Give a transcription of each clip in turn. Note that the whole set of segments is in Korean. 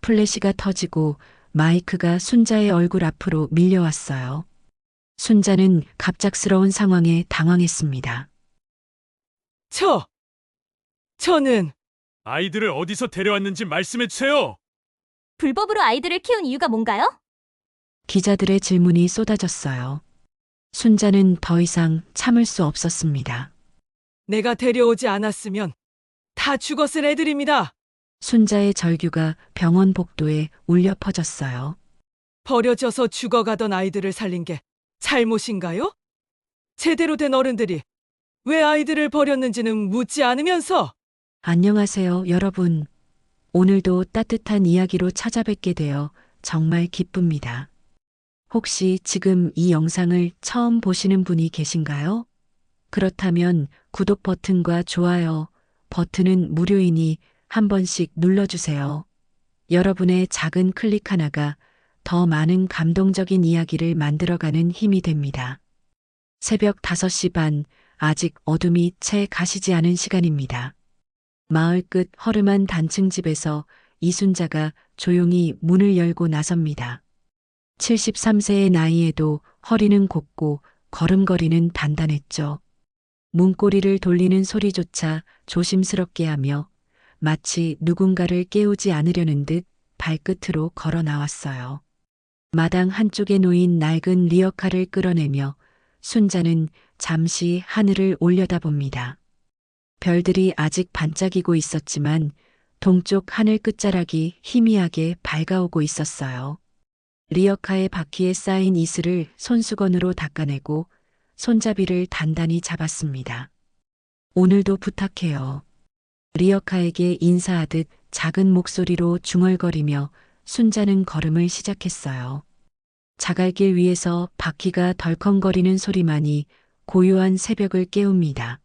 플래시가 터지고 마이크가 순자의 얼굴 앞으로 밀려왔어요. 순자는 갑작스러운 상황에 당황했습니다. 저는 아이들을 어디서 데려왔는지 말씀해 주세요. 불법으로 아이들을 키운 이유가 뭔가요? 기자들의 질문이 쏟아졌어요. 순자는 더 이상 참을 수 없었습니다. 내가 데려오지 않았으면 다 죽었을 애들입니다. 순자의 절규가 병원 복도에 울려 퍼졌어요. 버려져서 죽어가던 아이들을 살린 게 잘못인가요? 제대로 된 어른들이 왜 아이들을 버렸는지는 묻지 않으면서. 안녕하세요, 여러분. 오늘도 따뜻한 이야기로 찾아뵙게 되어 정말 기쁩니다. 혹시 지금 이 영상을 처음 보시는 분이 계신가요? 그렇다면 구독 버튼과 좋아요 버튼은 무료이니 한 번씩 눌러주세요. 여러분의 작은 클릭 하나가 더 많은 감동적인 이야기를 만들어가는 힘이 됩니다. 새벽 5시 반, 아직 어둠이 채 가시지 않은 시간입니다. 마을 끝 허름한 단층 집에서 이순자가 조용히 문을 열고 나섭니다. 73세의 나이에도 허리는 곱고 걸음걸이는 단단했죠. 문고리를 돌리는 소리조차 조심스럽게 하며 마치 누군가를 깨우지 않으려는 듯 발끝으로 걸어 나왔어요. 마당 한쪽에 놓인 낡은 리어카를 끌어내며 순자는 잠시 하늘을 올려다봅니다. 별들이 아직 반짝이고 있었지만 동쪽 하늘 끝자락이 희미하게 밝아오고 있었어요. 리어카의 바퀴에 쌓인 이슬을 손수건으로 닦아내고 손잡이를 단단히 잡았습니다. 오늘도 부탁해요. 리어카에게 인사하듯 작은 목소리로 중얼거리며 순자는 걸음을 시작했어요. 자갈길 위에서 바퀴가 덜컹거리는 소리만이 고요한 새벽을 깨웁니다.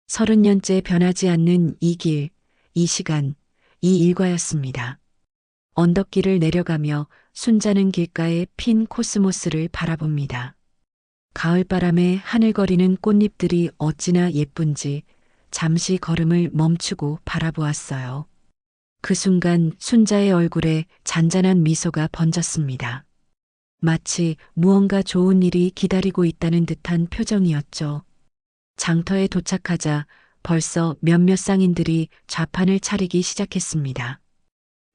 30년째 변하지 않는 이 길, 이 시간, 이 일과였습니다. 언덕길을 내려가며 순자는 길가의 핀 코스모스를 바라봅니다. 가을바람에 하늘거리는 꽃잎들이 어찌나 예쁜지 잠시 걸음을 멈추고 바라보았어요. 그 순간 순자의 얼굴에 잔잔한 미소가 번졌습니다. 마치 무언가 좋은 일이 기다리고 있다는 듯한 표정이었죠. 장터에 도착하자 벌써 몇몇 상인들이 좌판을 차리기 시작했습니다.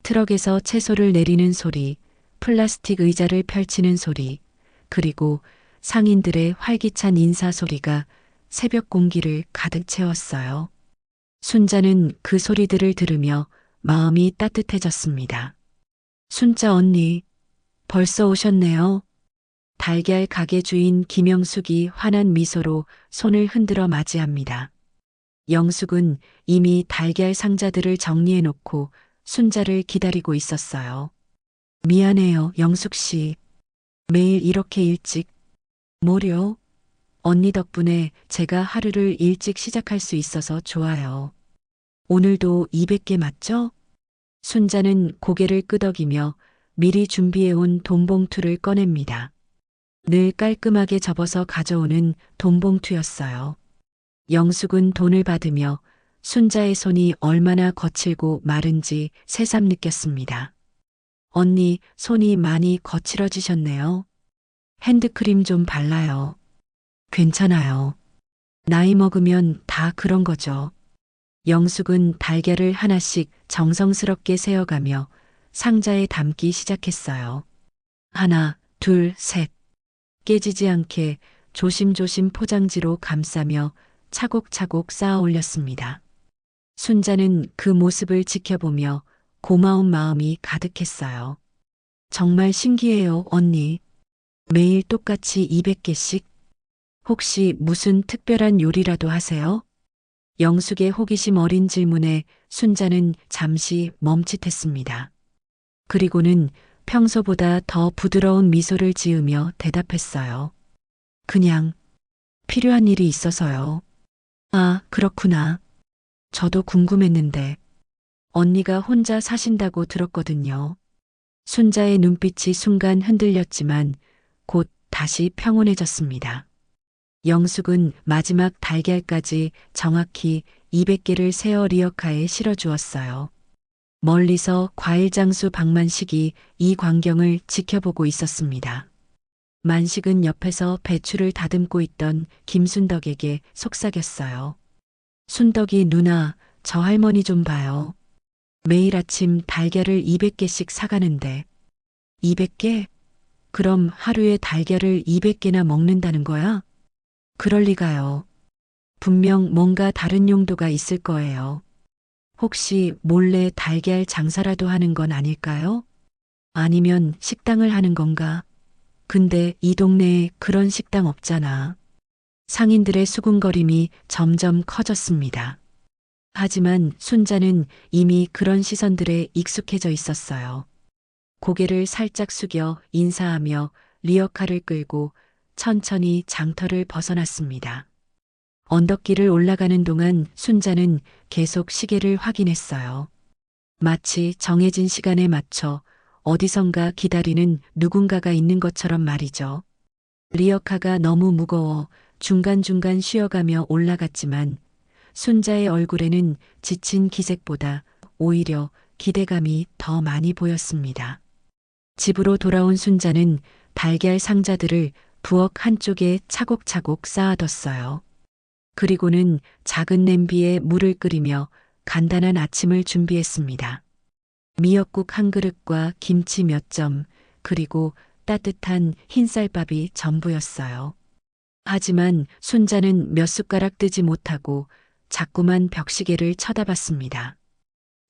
트럭에서 채소를 내리는 소리, 플라스틱 의자를 펼치는 소리, 그리고 상인들의 활기찬 인사 소리가 새벽 공기를 가득 채웠어요. 순자는 그 소리들을 들으며 마음이 따뜻해졌습니다. 순자 언니, 벌써 오셨네요. 달걀 가게 주인 김영숙이 환한 미소로 손을 흔들어 맞이합니다. 영숙은 이미 달걀 상자들을 정리해 놓고 순자를 기다리고 있었어요. 미안해요, 영숙 씨. 매일 이렇게 일찍. 뭐려? 언니 덕분에 제가 하루를 일찍 시작할 수 있어서 좋아요. 오늘도 200개 맞죠? 순자는 고개를 끄덕이며 미리 준비해온 돈봉투를 꺼냅니다. 늘 깔끔하게 접어서 가져오는 돈봉투였어요. 영숙은 돈을 받으며 순자의 손이 얼마나 거칠고 마른지 새삼 느꼈습니다. 언니, 손이 많이 거칠어지셨네요. 핸드크림 좀 발라요. 괜찮아요. 나이 먹으면 다 그런 거죠. 영숙은 달걀을 하나씩 정성스럽게 세어가며 상자에 담기 시작했어요. 하나, 둘, 셋. 깨지지 않게 조심조심 포장지로 감싸며 차곡차곡 쌓아 올렸습니다. 순자는 그 모습을 지켜보며 고마운 마음이 가득했어요. 정말 신기해요, 언니. 매일 똑같이 200개씩? 혹시 무슨 특별한 요리라도 하세요? 영숙의 호기심 어린 질문에 순자는 잠시 멈칫했습니다. 그리고는 평소보다 더 부드러운 미소를 지으며 대답했어요. 그냥 필요한 일이 있어서요. 아, 그렇구나. 저도 궁금했는데 언니가 혼자 사신다고 들었거든요. 순자의 눈빛이 순간 흔들렸지만 곧 다시 평온해졌습니다. 영숙은 마지막 달걀까지 정확히 200개를 세어 리어카에 실어주었어요. 멀리서 과일 장수 박만식이 이 광경을 지켜보고 있었습니다. 만식은 옆에서 배추를 다듬고 있던 김순덕에게 속삭였어요. 순덕이 누나, 저 할머니 좀 봐요. 매일 아침 달걀을 200개씩 사가는데. 200개? 그럼 하루에 달걀을 200개나 먹는다는 거야? 그럴 리가요. 분명 뭔가 다른 용도가 있을 거예요. 혹시 몰래 달걀 장사라도 하는 건 아닐까요? 아니면 식당을 하는 건가? 근데 이 동네에 그런 식당 없잖아. 상인들의 수군거림이 점점 커졌습니다. 하지만 순자는 이미 그런 시선들에 익숙해져 있었어요. 고개를 살짝 숙여 인사하며 리어카를 끌고 천천히 장터를 벗어났습니다. 언덕길을 올라가는 동안 순자는 계속 시계를 확인했어요. 마치 정해진 시간에 맞춰 어디선가 기다리는 누군가가 있는 것처럼 말이죠. 리어카가 너무 무거워 중간중간 쉬어가며 올라갔지만 순자의 얼굴에는 지친 기색보다 오히려 기대감이 더 많이 보였습니다. 집으로 돌아온 순자는 달걀 상자들을 부엌 한쪽에 차곡차곡 쌓아뒀어요. 그리고는 작은 냄비에 물을 끓이며 간단한 아침을 준비했습니다. 미역국 한 그릇과 김치 몇 점, 그리고 따뜻한 흰쌀밥이 전부였어요. 하지만 순자는 몇 숟가락 뜨지 못하고 자꾸만 벽시계를 쳐다봤습니다.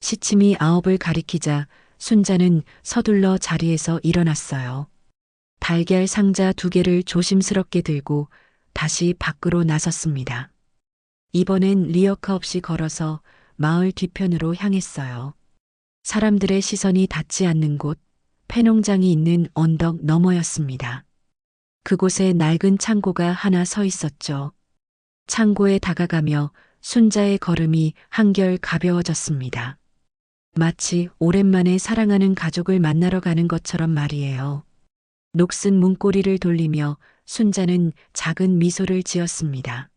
시침이 9을 가리키자 순자는 서둘러 자리에서 일어났어요. 달걀 상자 2개를 조심스럽게 들고 다시 밖으로 나섰습니다. 이번엔 리어카 없이 걸어서 마을 뒤편으로 향했어요. 사람들의 시선이 닿지 않는 곳, 폐농장이 있는 언덕 너머였습니다. 그곳에 낡은 창고가 하나 서 있었죠. 창고에 다가가며 순자의 걸음이 한결 가벼워졌습니다. 마치 오랜만에 사랑하는 가족을 만나러 가는 것처럼 말이에요. 녹슨 문고리를 돌리며 순자는 작은 미소를 지었습니다.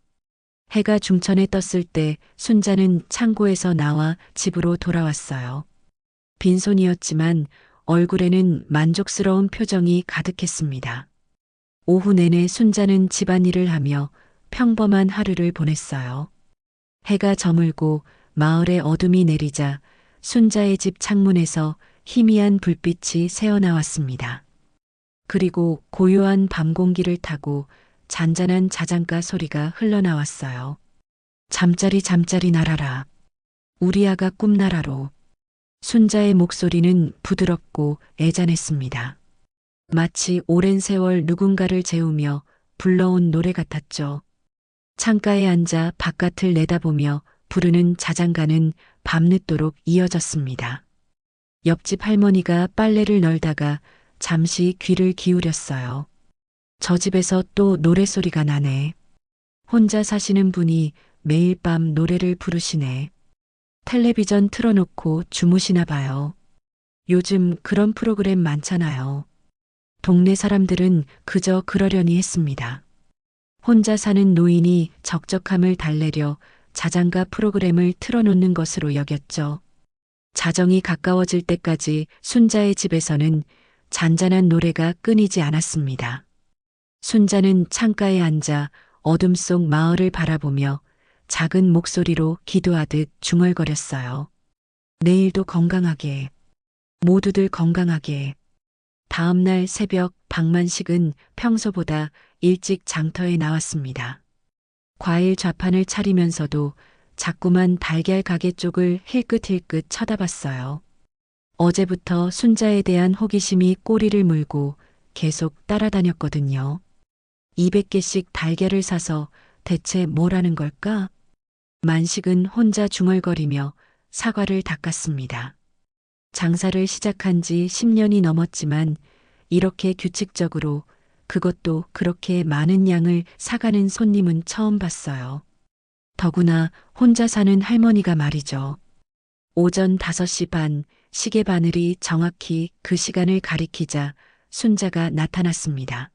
해가 중천에 떴을 때 순자는 창고에서 나와 집으로 돌아왔어요. 빈손이었지만 얼굴에는 만족스러운 표정이 가득했습니다. 오후 내내 순자는 집안일을 하며 평범한 하루를 보냈어요. 해가 저물고 마을에 어둠이 내리자 순자의 집 창문에서 희미한 불빛이 새어나왔습니다. 그리고 고요한 밤 공기를 타고 잔잔한 자장가 소리가 흘러나왔어요. 잠자리 잠자리 날아라. 우리 아가 꿈나라로. 순자의 목소리는 부드럽고 애잔했습니다. 마치 오랜 세월 누군가를 재우며 불러온 노래 같았죠. 창가에 앉아 바깥을 내다보며 부르는 자장가는 밤늦도록 이어졌습니다. 옆집 할머니가 빨래를 널다가 잠시 귀를 기울였어요. 저 집에서 또 노래소리가 나네. 혼자 사시는 분이 매일 밤 노래를 부르시네. 텔레비전 틀어놓고 주무시나 봐요. 요즘 그런 프로그램 많잖아요. 동네 사람들은 그저 그러려니 했습니다. 혼자 사는 노인이 적적함을 달래려 자장가 프로그램을 틀어놓는 것으로 여겼죠. 자정이 가까워질 때까지 순자의 집에서는 잔잔한 노래가 끊이지 않았습니다. 순자는 창가에 앉아 어둠 속 마을을 바라보며 작은 목소리로 기도하듯 중얼거렸어요. 내일도 건강하게, 모두들 건강하게. 다음 날 새벽 박만식은 평소보다 일찍 장터에 나왔습니다. 과일 좌판을 차리면서도 자꾸만 달걀 가게 쪽을 힐끗힐끗 쳐다봤어요. 어제부터 순자에 대한 호기심이 꼬리를 물고 계속 따라다녔거든요. 200개씩 달걀을 사서 대체 뭘 하는 걸까? 만식은 혼자 중얼거리며 사과를 닦았습니다. 장사를 시작한 지 10년이 넘었지만 이렇게 규칙적으로 그것도 그렇게 많은 양을 사가는 손님은 처음 봤어요. 더구나 혼자 사는 할머니가 말이죠. 오전 5시 반 시계 바늘이 정확히 그 시간을 가리키자 순자가 나타났습니다.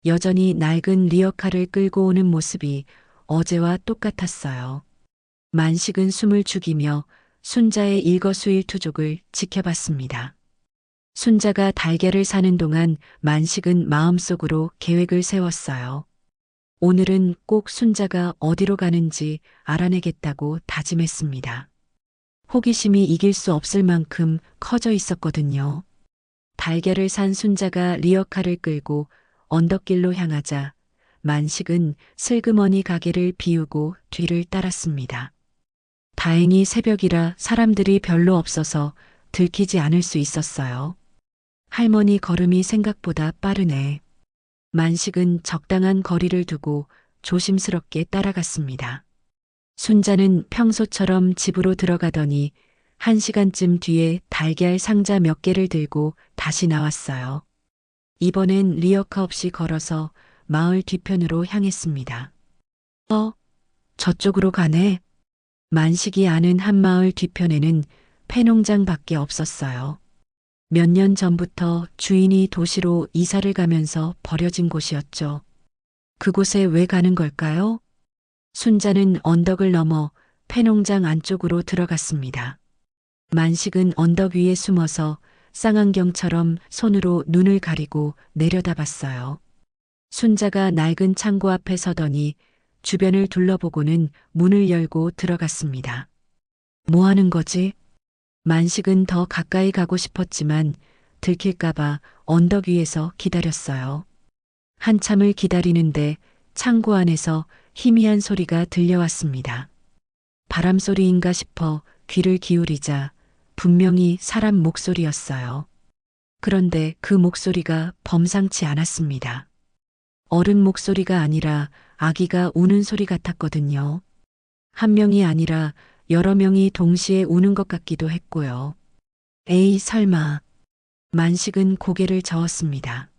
여전히 낡은 리어카를 끌고 오는 모습이 어제와 똑같았어요. 만식은 숨을 죽이며 순자의 일거수일투족을 지켜봤습니다. 순자가 달걀을 사는 동안 만식은 마음속으로 계획을 세웠어요. 오늘은 꼭 순자가 어디로 가는지 알아내겠다고 다짐했습니다. 호기심이 이길 수 없을 만큼 커져 있었거든요. 달걀을 산 순자가 리어카를 끌고 언덕길로 향하자 만식은 슬그머니 가게를 비우고 뒤를 따랐습니다. 다행히 새벽이라 사람들이 별로 없어서 들키지 않을 수 있었어요. 할머니 걸음이 생각보다 빠르네. 만식은 적당한 거리를 두고 조심스럽게 따라갔습니다. 순자는 평소처럼 집으로 들어가더니 1시간쯤 뒤에 달걀 상자 몇 개를 들고 다시 나왔어요. 이번엔 리어카 없이 걸어서 마을 뒤편으로 향했습니다. 저쪽으로 가네. 만식이 아는 한마을 뒤편에는 폐농장밖에 없었어요. 몇 년 전부터 주인이 도시로 이사를 가면서 버려진 곳이었죠. 그곳에 왜 가는 걸까요? 순자는 언덕을 넘어 폐농장 안쪽으로 들어갔습니다. 만식은 언덕 위에 숨어서 쌍안경처럼 손으로 눈을 가리고 내려다봤어요. 순자가 낡은 창고 앞에 서더니 주변을 둘러보고는 문을 열고 들어갔습니다. 뭐 하는 거지? 만식은 더 가까이 가고 싶었지만 들킬까봐 언덕 위에서 기다렸어요. 한참을 기다리는데 창고 안에서 희미한 소리가 들려왔습니다. 바람소리인가 싶어 귀를 기울이자 분명히 사람 목소리였어요. 그런데 그 목소리가 범상치 않았습니다. 어른 목소리가 아니라 아기가 우는 소리 같았거든요. 한 명이 아니라 여러 명이 동시에 우는 것 같기도 했고요. 에이, 설마. 만식은 고개를 저었습니다.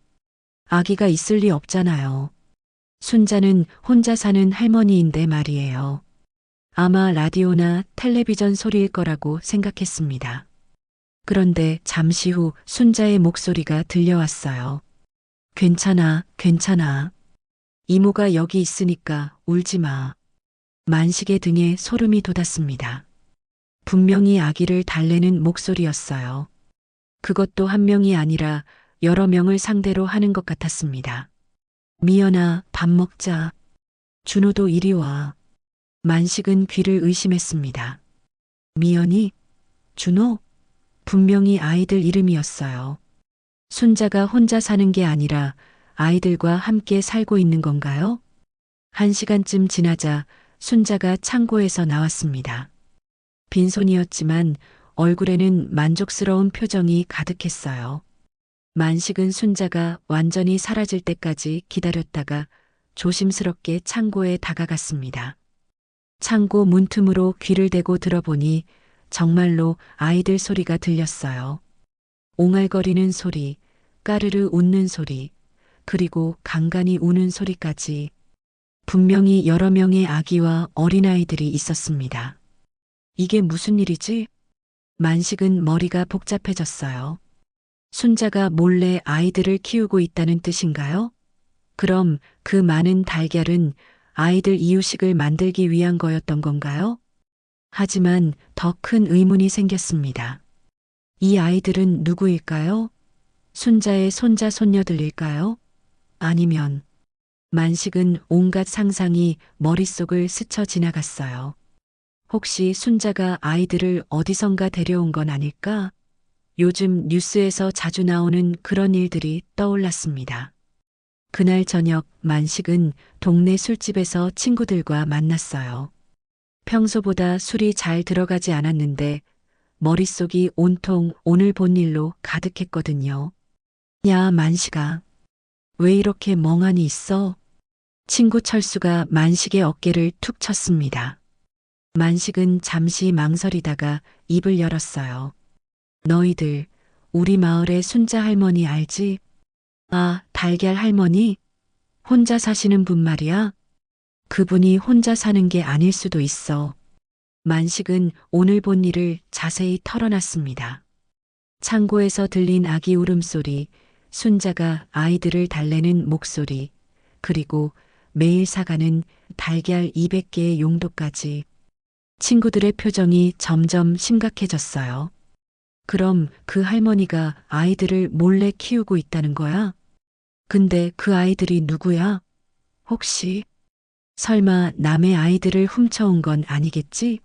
아기가 있을 리 없잖아요. 순자는 혼자 사는 할머니인데 말이에요. 아마 라디오나 텔레비전 소리일 거라고 생각했습니다. 그런데 잠시 후 순자의 목소리가 들려왔어요. 괜찮아, 괜찮아. 이모가 여기 있으니까 울지 마. 만식의 등에 소름이 돋았습니다. 분명히 아기를 달래는 목소리였어요. 그것도 한 명이 아니라 여러 명을 상대로 하는 것 같았습니다. 미연아, 밥 먹자. 준호도 이리 와. 만식은 귀를 의심했습니다. 미연이? 준호? 분명히 아이들 이름이었어요. 순자가 혼자 사는 게 아니라 아이들과 함께 살고 있는 건가요? 1시간쯤 지나자 순자가 창고에서 나왔습니다. 빈손이었지만 얼굴에는 만족스러운 표정이 가득했어요. 만식은 순자가 완전히 사라질 때까지 기다렸다가 조심스럽게 창고에 다가갔습니다. 창고 문틈으로 귀를 대고 들어보니 정말로 아이들 소리가 들렸어요. 옹알거리는 소리, 까르르 웃는 소리, 그리고 간간히 우는 소리까지. 분명히 여러 명의 아기와 어린아이들이 있었습니다. 이게 무슨 일이지? 만식은 머리가 복잡해졌어요. 순자가 몰래 아이들을 키우고 있다는 뜻인가요? 그럼 그 많은 달걀은 아이들 이유식을 만들기 위한 거였던 건가요? 하지만 더 큰 의문이 생겼습니다. 이 아이들은 누구일까요? 순자의 손자 손녀들일까요? 아니면 만식은 온갖 상상이 머릿속을 스쳐 지나갔어요. 혹시 순자가 아이들을 어디선가 데려온 건 아닐까? 요즘 뉴스에서 자주 나오는 그런 일들이 떠올랐습니다. 그날 저녁 만식은 동네 술집에서 친구들과 만났어요. 평소보다 술이 잘 들어가지 않았는데 머릿속이 온통 오늘 본 일로 가득했거든요. 야, 만식아. 왜 이렇게 멍하니 있어? 친구 철수가 만식의 어깨를 툭 쳤습니다. 만식은 잠시 망설이다가 입을 열었어요. 너희들, 우리 마을의 순자 할머니 알지? 아, 달걀 할머니? 혼자 사시는 분 말이야? 그분이 혼자 사는 게 아닐 수도 있어. 만식은 오늘 본 일을 자세히 털어놨습니다. 창고에서 들린 아기 울음소리, 순자가 아이들을 달래는 목소리, 그리고 매일 사가는 달걀 200개의 용도까지. 친구들의 표정이 점점 심각해졌어요. 그럼 그 할머니가 아이들을 몰래 키우고 있다는 거야? 근데 그 아이들이 누구야? 혹시 설마 남의 아이들을 훔쳐온 건 아니겠지?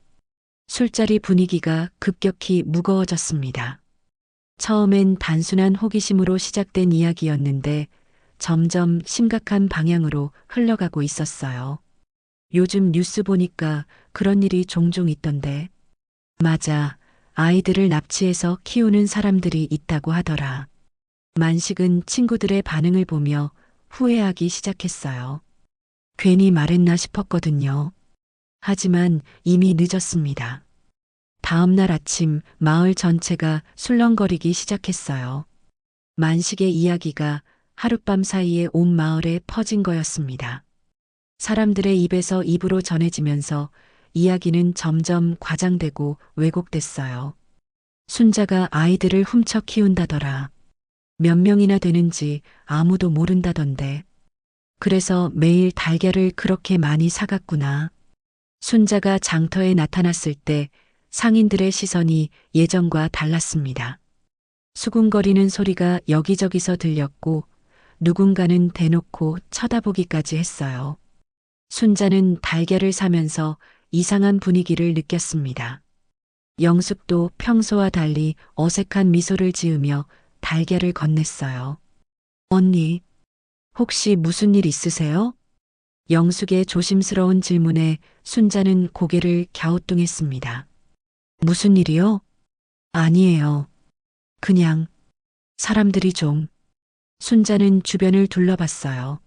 술자리 분위기가 급격히 무거워졌습니다. 처음엔 단순한 호기심으로 시작된 이야기였는데 점점 심각한 방향으로 흘러가고 있었어요. 요즘 뉴스 보니까 그런 일이 종종 있던데. 맞아. 아이들을 납치해서 키우는 사람들이 있다고 하더라. 만식은 친구들의 반응을 보며 후회하기 시작했어요. 괜히 말했나 싶었거든요. 하지만 이미 늦었습니다. 다음 날 아침 마을 전체가 술렁거리기 시작했어요. 만식의 이야기가 하룻밤 사이에 온 마을에 퍼진 거였습니다. 사람들의 입에서 입으로 전해지면서 이야기는 점점 과장되고 왜곡됐어요. 순자가 아이들을 훔쳐 키운다더라. 몇 명이나 되는지 아무도 모른다던데. 그래서 매일 달걀을 그렇게 많이 사갔구나. 순자가 장터에 나타났을 때 상인들의 시선이 예전과 달랐습니다. 수군거리는 소리가 여기저기서 들렸고 누군가는 대놓고 쳐다보기까지 했어요. 순자는 달걀을 사면서 이상한 분위기를 느꼈습니다. 영숙도 평소와 달리 어색한 미소를 지으며 달걀을 건넸어요. 언니, 혹시 무슨 일 있으세요? 영숙의 조심스러운 질문에 순자는 고개를 갸우뚱했습니다. 무슨 일이요? 아니에요. 그냥 사람들이 좀. 순자는 주변을 둘러봤어요.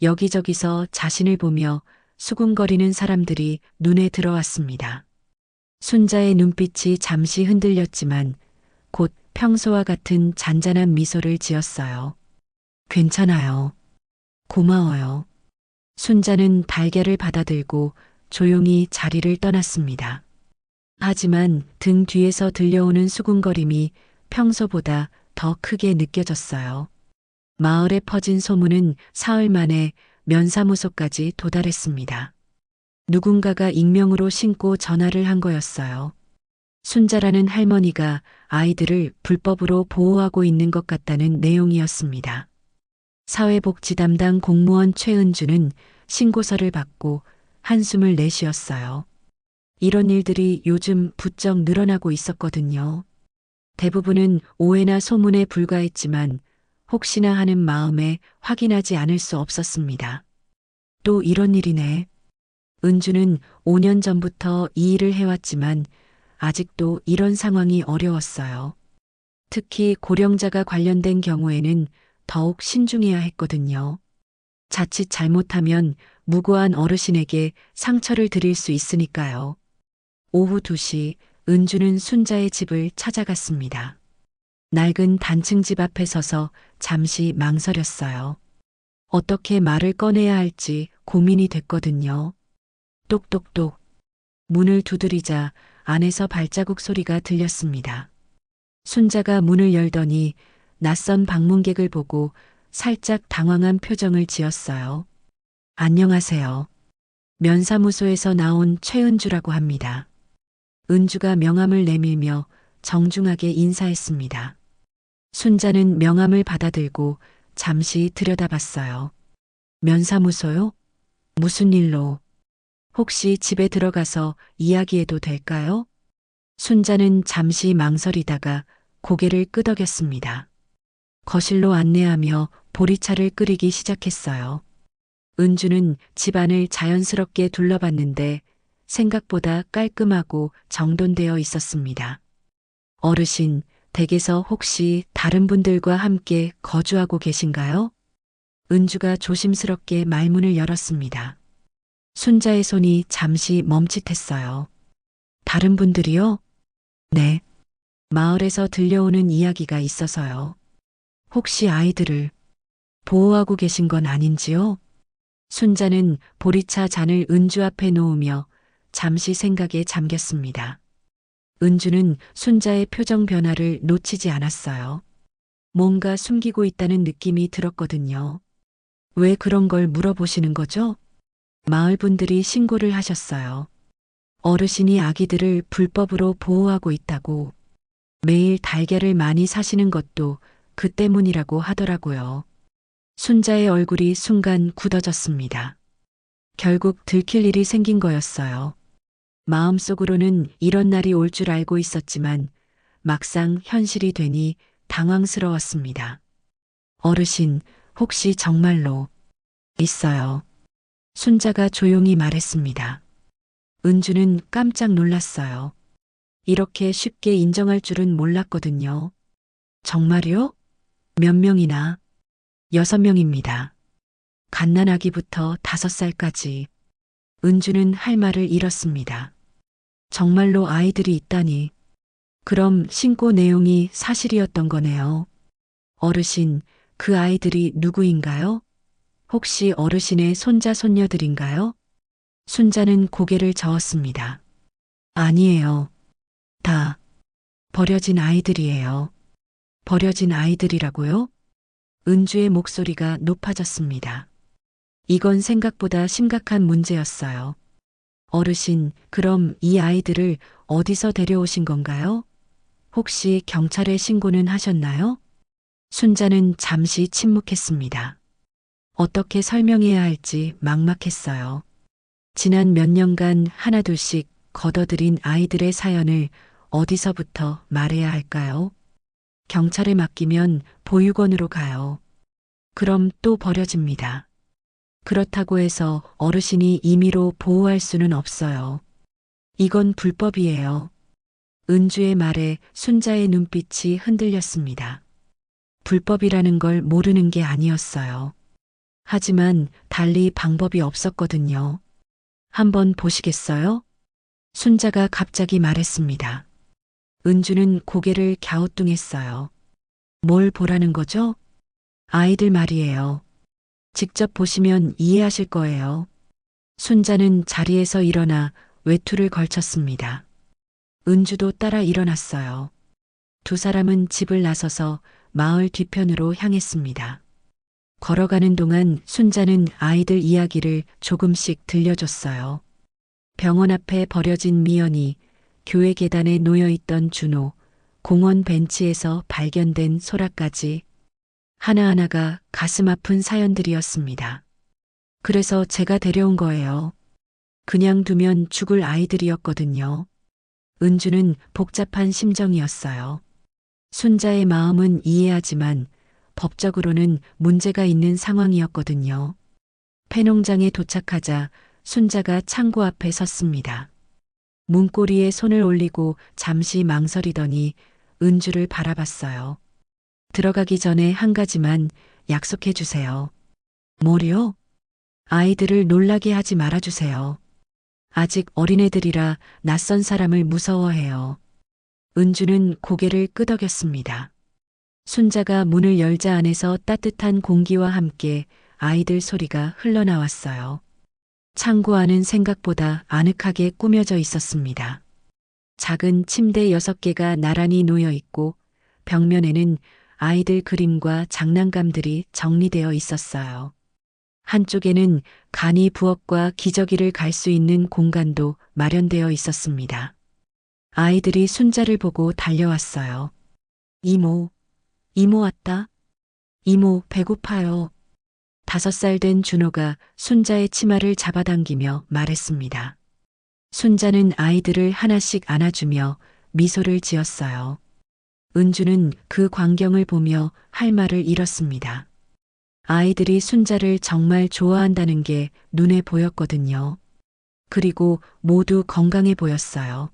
여기저기서 자신을 보며 수군거리는 사람들이 눈에 들어왔습니다. 순자의 눈빛이 잠시 흔들렸지만 곧 평소와 같은 잔잔한 미소를 지었어요. 괜찮아요. 고마워요. 순자는 달걀을 받아들고 조용히 자리를 떠났습니다. 하지만 등 뒤에서 들려오는 수군거림이 평소보다 더 크게 느껴졌어요. 마을에 퍼진 소문은 사흘 만에 면사무소까지 도달했습니다. 누군가가 익명으로 신고 전화를 한 거였어요. 순자라는 할머니가 아이들을 불법으로 보호하고 있는 것 같다는 내용이었습니다. 사회복지 담당 공무원 최은주는 신고서를 받고 한숨을 내쉬었어요. 이런 일들이 요즘 부쩍 늘어나고 있었거든요. 대부분은 오해나 소문에 불과했지만 혹시나 하는 마음에 확인하지 않을 수 없었습니다. 또 이런 일이네. 은주는 5년 전부터 이 일을 해왔지만 아직도 이런 상황이 어려웠어요. 특히 고령자가 관련된 경우에는 더욱 신중해야 했거든요. 자칫 잘못하면 무고한 어르신에게 상처를 드릴 수 있으니까요. 오후 2시 은주는 순자의 집을 찾아갔습니다. 낡은 단층집 앞에 서서 잠시 망설였어요. 어떻게 말을 꺼내야 할지 고민이 됐거든요. 똑똑똑. 문을 두드리자 안에서 발자국 소리가 들렸습니다. 순자가 문을 열더니 낯선 방문객을 보고 살짝 당황한 표정을 지었어요. 안녕하세요. 면사무소에서 나온 최은주라고 합니다. 은주가 명함을 내밀며 정중하게 인사했습니다. 순자는 명함을 받아들고 잠시 들여다봤어요. 면사무소요? 무슨 일로? 혹시 집에 들어가서 이야기해도 될까요? 순자는 잠시 망설이다가 고개를 끄덕였습니다. 거실로 안내하며 보리차를 끓이기 시작했어요. 은주는 집안을 자연스럽게 둘러봤는데 생각보다 깔끔하고 정돈되어 있었습니다. 어르신, 댁에서 혹시 다른 분들과 함께 거주하고 계신가요? 은주가 조심스럽게 말문을 열었습니다. 순자의 손이 잠시 멈칫했어요. 다른 분들이요? 네. 마을에서 들려오는 이야기가 있어서요. 혹시 아이들을 보호하고 계신 건 아닌지요? 순자는 보리차 잔을 은주 앞에 놓으며 잠시 생각에 잠겼습니다. 은주는 순자의 표정 변화를 놓치지 않았어요. 뭔가 숨기고 있다는 느낌이 들었거든요. 왜 그런 걸 물어보시는 거죠? 마을 분들이 신고를 하셨어요. 어르신이 아기들을 불법으로 보호하고 있다고 매일 달걀을 많이 사시는 것도 그 때문이라고 하더라고요. 순자의 얼굴이 순간 굳어졌습니다. 결국 들킬 일이 생긴 거였어요. 마음속으로는 이런 날이 올 줄 알고 있었지만 막상 현실이 되니 당황스러웠습니다. 어르신, 혹시 정말로 있어요? 순자가 조용히 말했습니다. 은주는 깜짝 놀랐어요. 이렇게 쉽게 인정할 줄은 몰랐거든요. 정말요? 몇 명이나? 6명입니다. 갓난아기부터 5살까지. 은주는 할 말을 잃었습니다. 정말로 아이들이 있다니. 그럼 신고 내용이 사실이었던 거네요. 어르신, 그 아이들이 누구인가요? 혹시 어르신의 손자, 손녀들인가요? 순자는 고개를 저었습니다. 아니에요. 다 버려진 아이들이에요. 버려진 아이들이라고요? 은주의 목소리가 높아졌습니다. 이건 생각보다 심각한 문제였어요. 어르신, 그럼 이 아이들을 어디서 데려오신 건가요? 혹시 경찰에 신고는 하셨나요? 순자는 잠시 침묵했습니다. 어떻게 설명해야 할지 막막했어요. 지난 몇 년간 하나둘씩 걷어들인 아이들의 사연을 어디서부터 말해야 할까요? 경찰에 맡기면 보육원으로 가요. 그럼 또 버려집니다. 그렇다고 해서 어르신이 임의로 보호할 수는 없어요. 이건 불법이에요. 은주의 말에 순자의 눈빛이 흔들렸습니다. 불법이라는 걸 모르는 게 아니었어요. 하지만 달리 방법이 없었거든요. 한번 보시겠어요? 순자가 갑자기 말했습니다. 은주는 고개를 갸우뚱했어요. 뭘 보라는 거죠? 아이들 말이에요. 직접 보시면 이해하실 거예요. 순자는 자리에서 일어나 외투를 걸쳤습니다. 은주도 따라 일어났어요. 두 사람은 집을 나서서 마을 뒤편으로 향했습니다. 걸어가는 동안 순자는 아이들 이야기를 조금씩 들려줬어요. 병원 앞에 버려진 미연이, 교회 계단에 놓여있던 준호, 공원 벤치에서 발견된 소라까지 하나하나가 가슴 아픈 사연들이었습니다. 그래서 제가 데려온 거예요. 그냥 두면 죽을 아이들이었거든요. 은주는 복잡한 심정이었어요. 순자의 마음은 이해하지만 법적으로는 문제가 있는 상황이었거든요. 폐농장에 도착하자 순자가 창고 앞에 섰습니다. 문고리에 손을 올리고 잠시 망설이더니 은주를 바라봤어요. 들어가기 전에 한 가지만 약속해 주세요. 뭐요? 아이들을 놀라게 하지 말아주세요. 아직 어린애들이라 낯선 사람을 무서워해요. 은주는 고개를 끄덕였습니다. 순자가 문을 열자 안에서 따뜻한 공기와 함께 아이들 소리가 흘러나왔어요. 창고 안은 생각보다 아늑하게 꾸며져 있었습니다. 작은 침대 6개가 나란히 놓여 있고 벽면에는 아이들 그림과 장난감들이 정리되어 있었어요. 한쪽에는 간이 부엌과 기저귀를 갈 수 있는 공간도 마련되어 있었습니다. 아이들이 순자를 보고 달려왔어요. 이모, 이모 왔다. 이모, 배고파요. 5살 된 준호가 순자의 치마를 잡아당기며 말했습니다. 순자는 아이들을 하나씩 안아주며 미소를 지었어요. 은주는 그 광경을 보며 할 말을 잃었습니다. 아이들이 순자를 정말 좋아한다는 게 눈에 보였거든요. 그리고 모두 건강해 보였어요.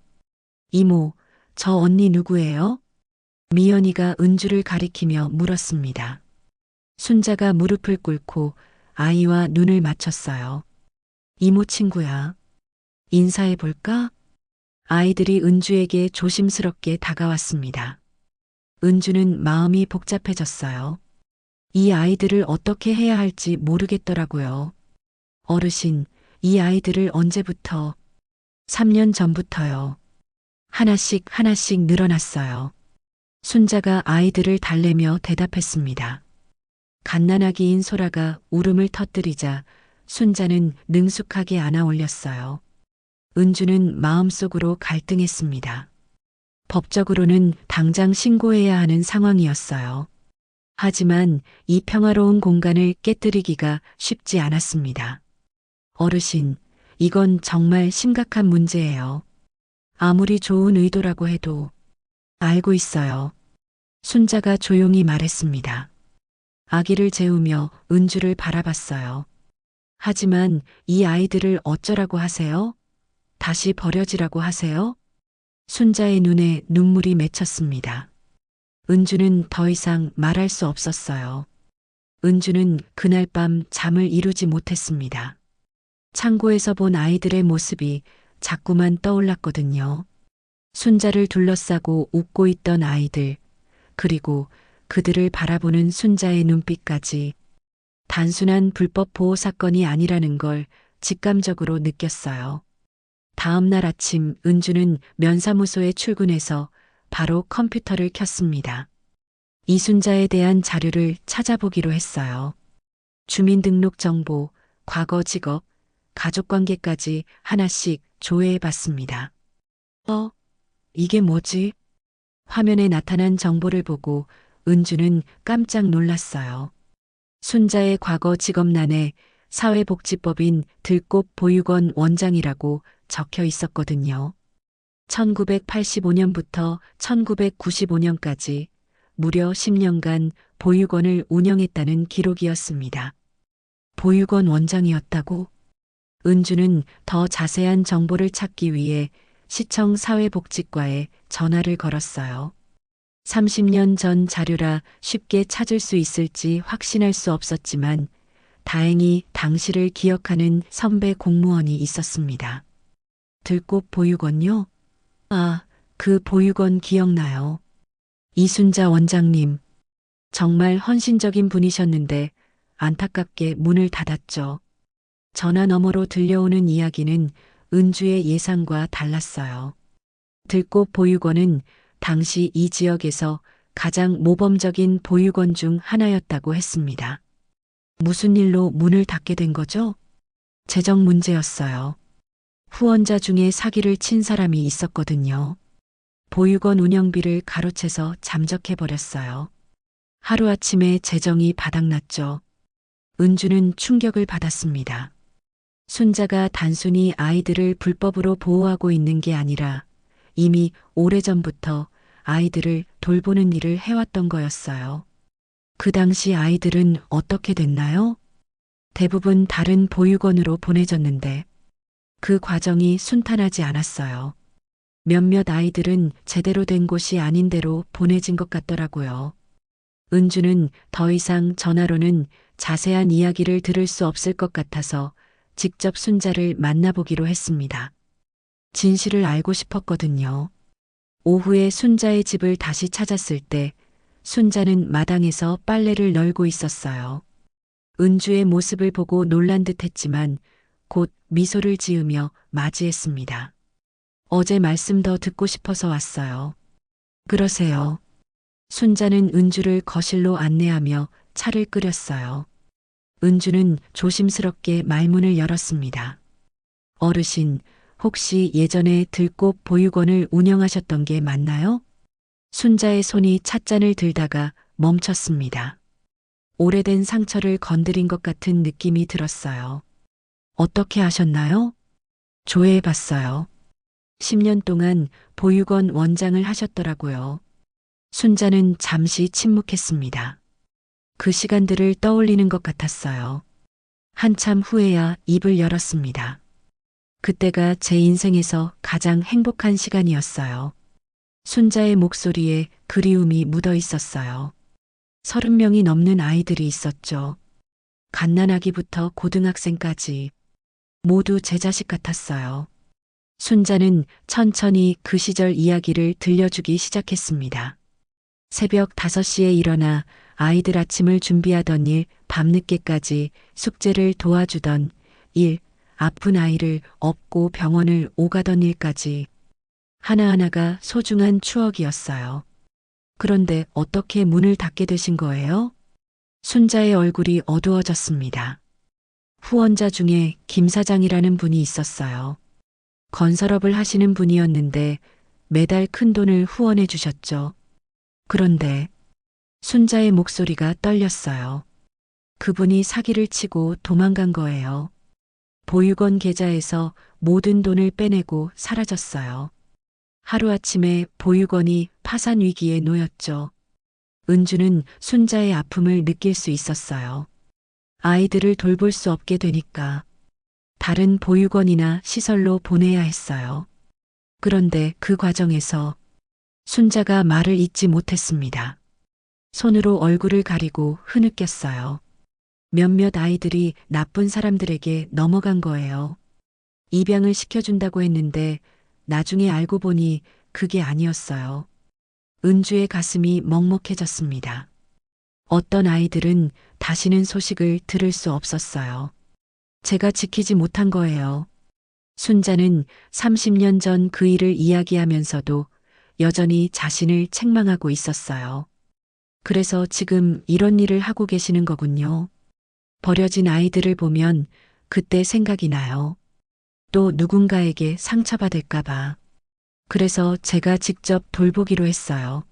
이모, 저 언니 누구예요? 미연이가 은주를 가리키며 물었습니다. 순자가 무릎을 꿇고 아이와 눈을 맞췄어요. 이모 친구야. 인사해 볼까? 아이들이 은주에게 조심스럽게 다가왔습니다. 은주는 마음이 복잡해졌어요. 이 아이들을 어떻게 해야 할지 모르겠더라고요. 어르신, 이 아이들을 언제부터? 3년 전부터요. 하나씩 하나씩 늘어났어요. 순자가 아이들을 달래며 대답했습니다. 갓난아기인 소라가 울음을 터뜨리자 순자는 능숙하게 안아 올렸어요. 은주는 마음속으로 갈등했습니다. 법적으로는 당장 신고해야 하는 상황이었어요. 하지만 이 평화로운 공간을 깨뜨리기가 쉽지 않았습니다. 어르신, 이건 정말 심각한 문제예요. 아무리 좋은 의도라고 해도 알고 있어요. 순자가 조용히 말했습니다. 아기를 재우며 은주를 바라봤어요. 하지만 이 아이들을 어쩌라고 하세요? 다시 버려지라고 하세요? 순자의 눈에 눈물이 맺혔습니다. 은주는 더 이상 말할 수 없었어요. 은주는 그날 밤 잠을 이루지 못했습니다. 창고에서 본 아이들의 모습이 자꾸만 떠올랐거든요. 순자를 둘러싸고 웃고 있던 아이들, 그리고 그들을 바라보는 순자의 눈빛까지 단순한 불법 보호 사건이 아니라는 걸 직감적으로 느꼈어요. 다음 날 아침 은주는 면사무소에 출근해서 바로 컴퓨터를 켰습니다. 이순자에 대한 자료를 찾아보기로 했어요. 주민등록 정보, 과거 직업, 가족관계까지 하나씩 조회해 봤습니다. 이게 뭐지? 화면에 나타난 정보를 보고 은주는 깜짝 놀랐어요. 순자의 과거 직업란에 사회복지법인 들꽃 보육원 원장이라고 적혀 있었거든요. 1985년부터 1995년까지 무려 10년간 보육원을 운영했다는 기록이었습니다. 보육원 원장이었다고? 은주는 더 자세한 정보를 찾기 위해 시청 사회복지과에 전화를 걸었어요. 30년 전 자료라 쉽게 찾을 수 있을지 확신할 수 없었지만 다행히 당시를 기억하는 선배 공무원이 있었습니다. 들꽃 보육원요? 그 보육원 기억나요. 이순자 원장님, 정말 헌신적인 분이셨는데 안타깝게 문을 닫았죠. 전화 너머로 들려오는 이야기는 은주의 예상과 달랐어요. 들꽃 보육원은 당시 이 지역에서 가장 모범적인 보육원 중 하나였다고 했습니다. 무슨 일로 문을 닫게 된 거죠? 재정 문제였어요. 후원자 중에 사기를 친 사람이 있었거든요. 보육원 운영비를 가로채서 잠적해버렸어요. 하루아침에 재정이 바닥났죠. 은주는 충격을 받았습니다. 순자가 단순히 아이들을 불법으로 보호하고 있는 게 아니라 이미 오래전부터 아이들을 돌보는 일을 해왔던 거였어요. 그 당시 아이들은 어떻게 됐나요? 대부분 다른 보육원으로 보내졌는데 그 과정이 순탄하지 않았어요. 몇몇 아이들은 제대로 된 곳이 아닌 데로 보내진 것 같더라고요. 은주는 더 이상 전화로는 자세한 이야기를 들을 수 없을 것 같아서 직접 순자를 만나보기로 했습니다. 진실을 알고 싶었거든요. 오후에 순자의 집을 다시 찾았을 때 순자는 마당에서 빨래를 널고 있었어요. 은주의 모습을 보고 놀란 듯 했지만 곧 미소를 지으며 맞이했습니다. 어제 말씀 더 듣고 싶어서 왔어요. 그러세요. 순자는 은주를 거실로 안내하며 차를 끓였어요. 은주는 조심스럽게 말문을 열었습니다. 어르신, 혹시 예전에 들꽃 보육원을 운영하셨던 게 맞나요? 순자의 손이 찻잔을 들다가 멈췄습니다. 오래된 상처를 건드린 것 같은 느낌이 들었어요. 어떻게 하셨나요? 조회해봤어요. 10년 동안 보육원 원장을 하셨더라고요. 순자는 잠시 침묵했습니다. 그 시간들을 떠올리는 것 같았어요. 한참 후에야 입을 열었습니다. 그때가 제 인생에서 가장 행복한 시간이었어요. 순자의 목소리에 그리움이 묻어 있었어요. 30명이 넘는 아이들이 있었죠. 갓난아기부터 고등학생까지 모두 제 자식 같았어요. 순자는 천천히 그 시절 이야기를 들려주기 시작했습니다. 새벽 5시에 일어나 아이들 아침을 준비하던 일, 밤늦게까지 숙제를 도와주던 일, 아픈 아이를 업고 병원을 오가던 일까지 하나하나가 소중한 추억이었어요. 그런데 어떻게 문을 닫게 되신 거예요? 순자의 얼굴이 어두워졌습니다. 후원자 중에 김 사장이라는 분이 있었어요. 건설업을 하시는 분이었는데 매달 큰 돈을 후원해 주셨죠. 그런데 순자의 목소리가 떨렸어요. 그분이 사기를 치고 도망간 거예요. 보육원 계좌에서 모든 돈을 빼내고 사라졌어요. 하루아침에 보육원이 파산 위기에 놓였죠. 은주는 순자의 아픔을 느낄 수 있었어요. 아이들을 돌볼 수 없게 되니까 다른 보육원이나 시설로 보내야 했어요. 그런데 그 과정에서 순자가 말을 잇지 못했습니다. 손으로 얼굴을 가리고 흐느꼈어요. 몇몇 아이들이 나쁜 사람들에게 넘어간 거예요. 입양을 시켜준다고 했는데 나중에 알고 보니 그게 아니었어요. 은주의 가슴이 먹먹해졌습니다. 어떤 아이들은 다시는 소식을 들을 수 없었어요. 제가 지키지 못한 거예요. 순자는 30년 전 그 일을 이야기하면서도 여전히 자신을 책망하고 있었어요. 그래서 지금 이런 일을 하고 계시는 거군요. 버려진 아이들을 보면 그때 생각이 나요. 또 누군가에게 상처받을까봐. 그래서 제가 직접 돌보기로 했어요.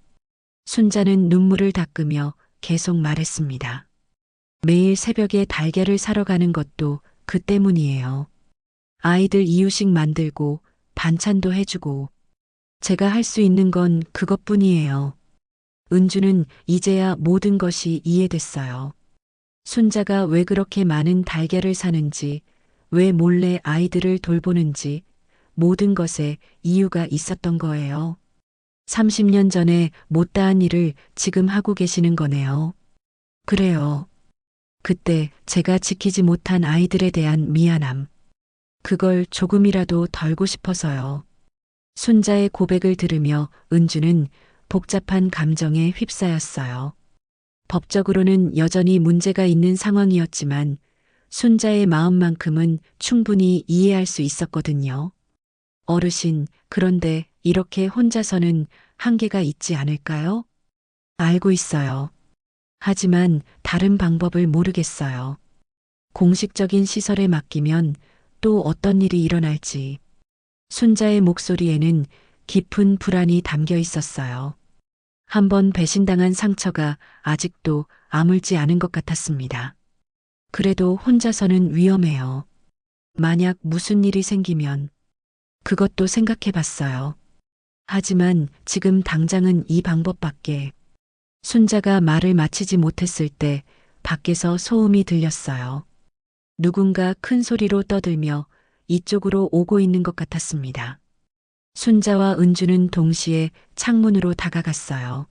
순자는 눈물을 닦으며 계속 말했습니다. 매일 새벽에 달걀을 사러 가는 것도 그 때문이에요. 아이들 이유식 만들고 반찬도 해주고 제가 할 수 있는 건 그것뿐이에요. 은주는 이제야 모든 것이 이해됐어요. 순자가 왜 그렇게 많은 달걀을 사는지, 왜 몰래 아이들을 돌보는지 모든 것에 이유가 있었던 거예요. 30년 전에 못다한 일을 지금 하고 계시는 거네요. 그래요. 그때 제가 지키지 못한 아이들에 대한 미안함. 그걸 조금이라도 덜고 싶어서요. 순자의 고백을 들으며 은주는 복잡한 감정에 휩싸였어요. 법적으로는 여전히 문제가 있는 상황이었지만 순자의 마음만큼은 충분히 이해할 수 있었거든요. 어르신, 그런데 이렇게 혼자서는 한계가 있지 않을까요? 알고 있어요. 하지만 다른 방법을 모르겠어요. 공식적인 시설에 맡기면 또 어떤 일이 일어날지. 순자의 목소리에는 깊은 불안이 담겨 있었어요. 한번 배신당한 상처가 아직도 아물지 않은 것 같았습니다. 그래도 혼자서는 위험해요. 만약 무슨 일이 생기면 그것도 생각해 봤어요. 하지만 지금 당장은 이 방법밖에. 순자가 말을 마치지 못했을 때 밖에서 소음이 들렸어요. 누군가 큰 소리로 떠들며 이쪽으로 오고 있는 것 같았습니다. 순자와 은주는 동시에 창문으로 다가갔어요.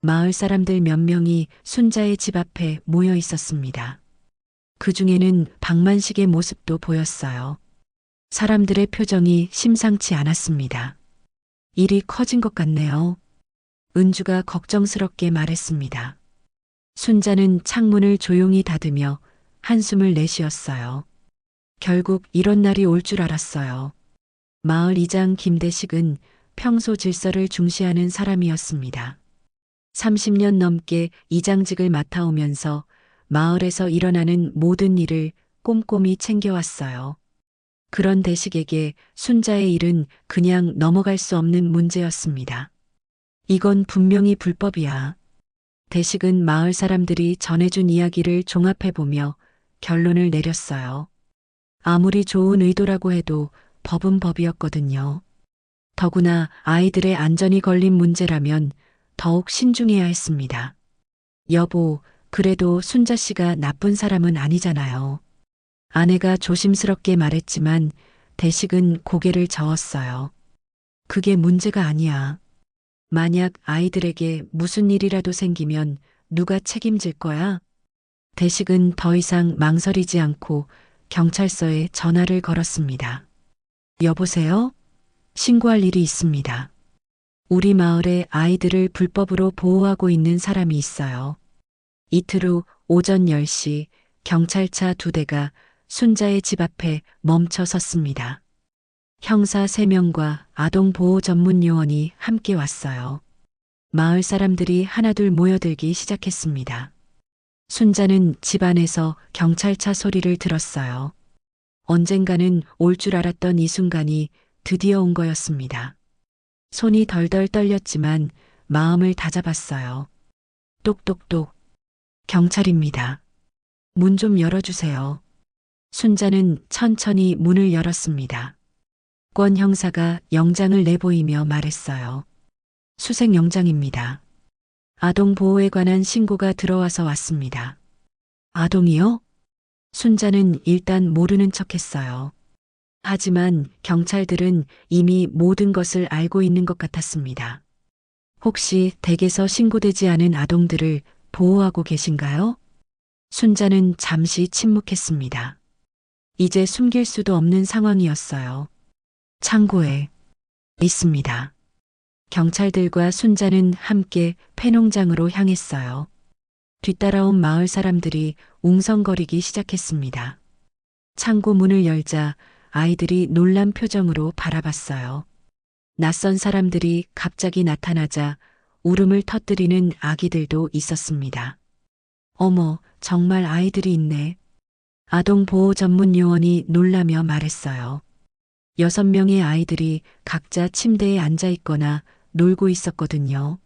마을 사람들 몇 명이 순자의 집 앞에 모여 있었습니다. 그 중에는 박만식의 모습도 보였어요. 사람들의 표정이 심상치 않았습니다. 일이 커진 것 같네요. 은주가 걱정스럽게 말했습니다. 순자는 창문을 조용히 닫으며 한숨을 내쉬었어요. 결국 이런 날이 올 줄 알았어요. 마을 이장 김대식은 평소 질서를 중시하는 사람이었습니다. 30년 넘게 이장직을 맡아오면서 마을에서 일어나는 모든 일을 꼼꼼히 챙겨왔어요. 그런 대식에게 순자의 일은 그냥 넘어갈 수 없는 문제였습니다. 이건 분명히 불법이야. 대식은 마을 사람들이 전해준 이야기를 종합해보며 결론을 내렸어요. 아무리 좋은 의도라고 해도 법은 법이었거든요. 더구나 아이들의 안전이 걸린 문제라면 더욱 신중해야 했습니다. 여보, 그래도 순자 씨가 나쁜 사람은 아니잖아요. 아내가 조심스럽게 말했지만 대식은 고개를 저었어요. 그게 문제가 아니야. 만약 아이들에게 무슨 일이라도 생기면 누가 책임질 거야? 대식은 더 이상 망설이지 않고 경찰서에 전화를 걸었습니다. 여보세요? 신고할 일이 있습니다. 우리 마을에 아이들을 불법으로 보호하고 있는 사람이 있어요. 이틀 후 오전 10시 경찰차 2대가 순자의 집 앞에 멈춰 섰습니다. 형사 3명과 아동보호 전문 요원이 함께 왔어요. 마을 사람들이 하나둘 모여들기 시작했습니다. 순자는 집 안에서 경찰차 소리를 들었어요. 언젠가는 올 줄 알았던 이 순간이 드디어 온 거였습니다. 손이 덜덜 떨렸지만 마음을 다잡았어요. 똑똑똑. 경찰입니다. 문 좀 열어주세요. 순자는 천천히 문을 열었습니다. 권 형사가 영장을 내보이며 말했어요. 수색 영장입니다. 아동 보호에 관한 신고가 들어와서 왔습니다. 아동이요? 순자는 일단 모르는 척했어요. 하지만 경찰들은 이미 모든 것을 알고 있는 것 같았습니다. 혹시 댁에서 신고되지 않은 아동들을 보호하고 계신가요? 순자는 잠시 침묵했습니다. 이제 숨길 수도 없는 상황이었어요. 창고에 있습니다. 경찰들과 순자는 함께 폐농장으로 향했어요. 뒤따라온 마을 사람들이 웅성거리기 시작했습니다. 창고 문을 열자 아이들이 놀란 표정으로 바라봤어요. 낯선 사람들이 갑자기 나타나자 울음을 터뜨리는 아기들도 있었습니다. 어머, 정말 아이들이 있네. 아동보호 전문 요원이 놀라며 말했어요. 6명의 아이들이 각자 침대에 앉아 있거나 놀고 있었거든요.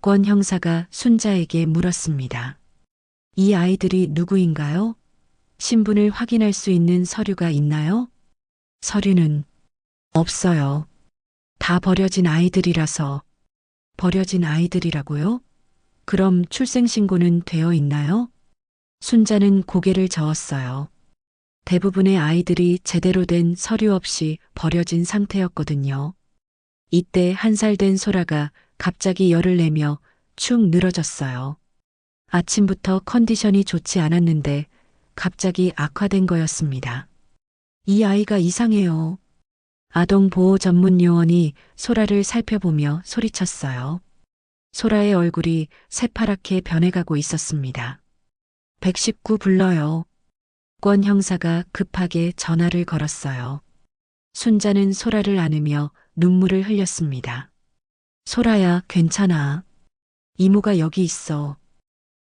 권 형사가 순자에게 물었습니다. 이 아이들이 누구인가요? 신분을 확인할 수 있는 서류가 있나요? 서류는 없어요. 다 버려진 아이들이라서. 버려진 아이들이라고요? 그럼 출생신고는 되어 있나요? 순자는 고개를 저었어요. 대부분의 아이들이 제대로 된 서류 없이 버려진 상태였거든요. 이때 1살 된 소라가 갑자기 열을 내며 축 늘어졌어요. 아침부터 컨디션이 좋지 않았는데 갑자기 악화된 거였습니다. 이 아이가 이상해요. 아동보호 전문 요원이 소라를 살펴보며 소리쳤어요. 소라의 얼굴이 새파랗게 변해가고 있었습니다. 119 불러요. 권 형사가 급하게 전화를 걸었어요. 순자는 소라를 안으며 눈물을 흘렸습니다. 소라야, 괜찮아. 이모가 여기 있어.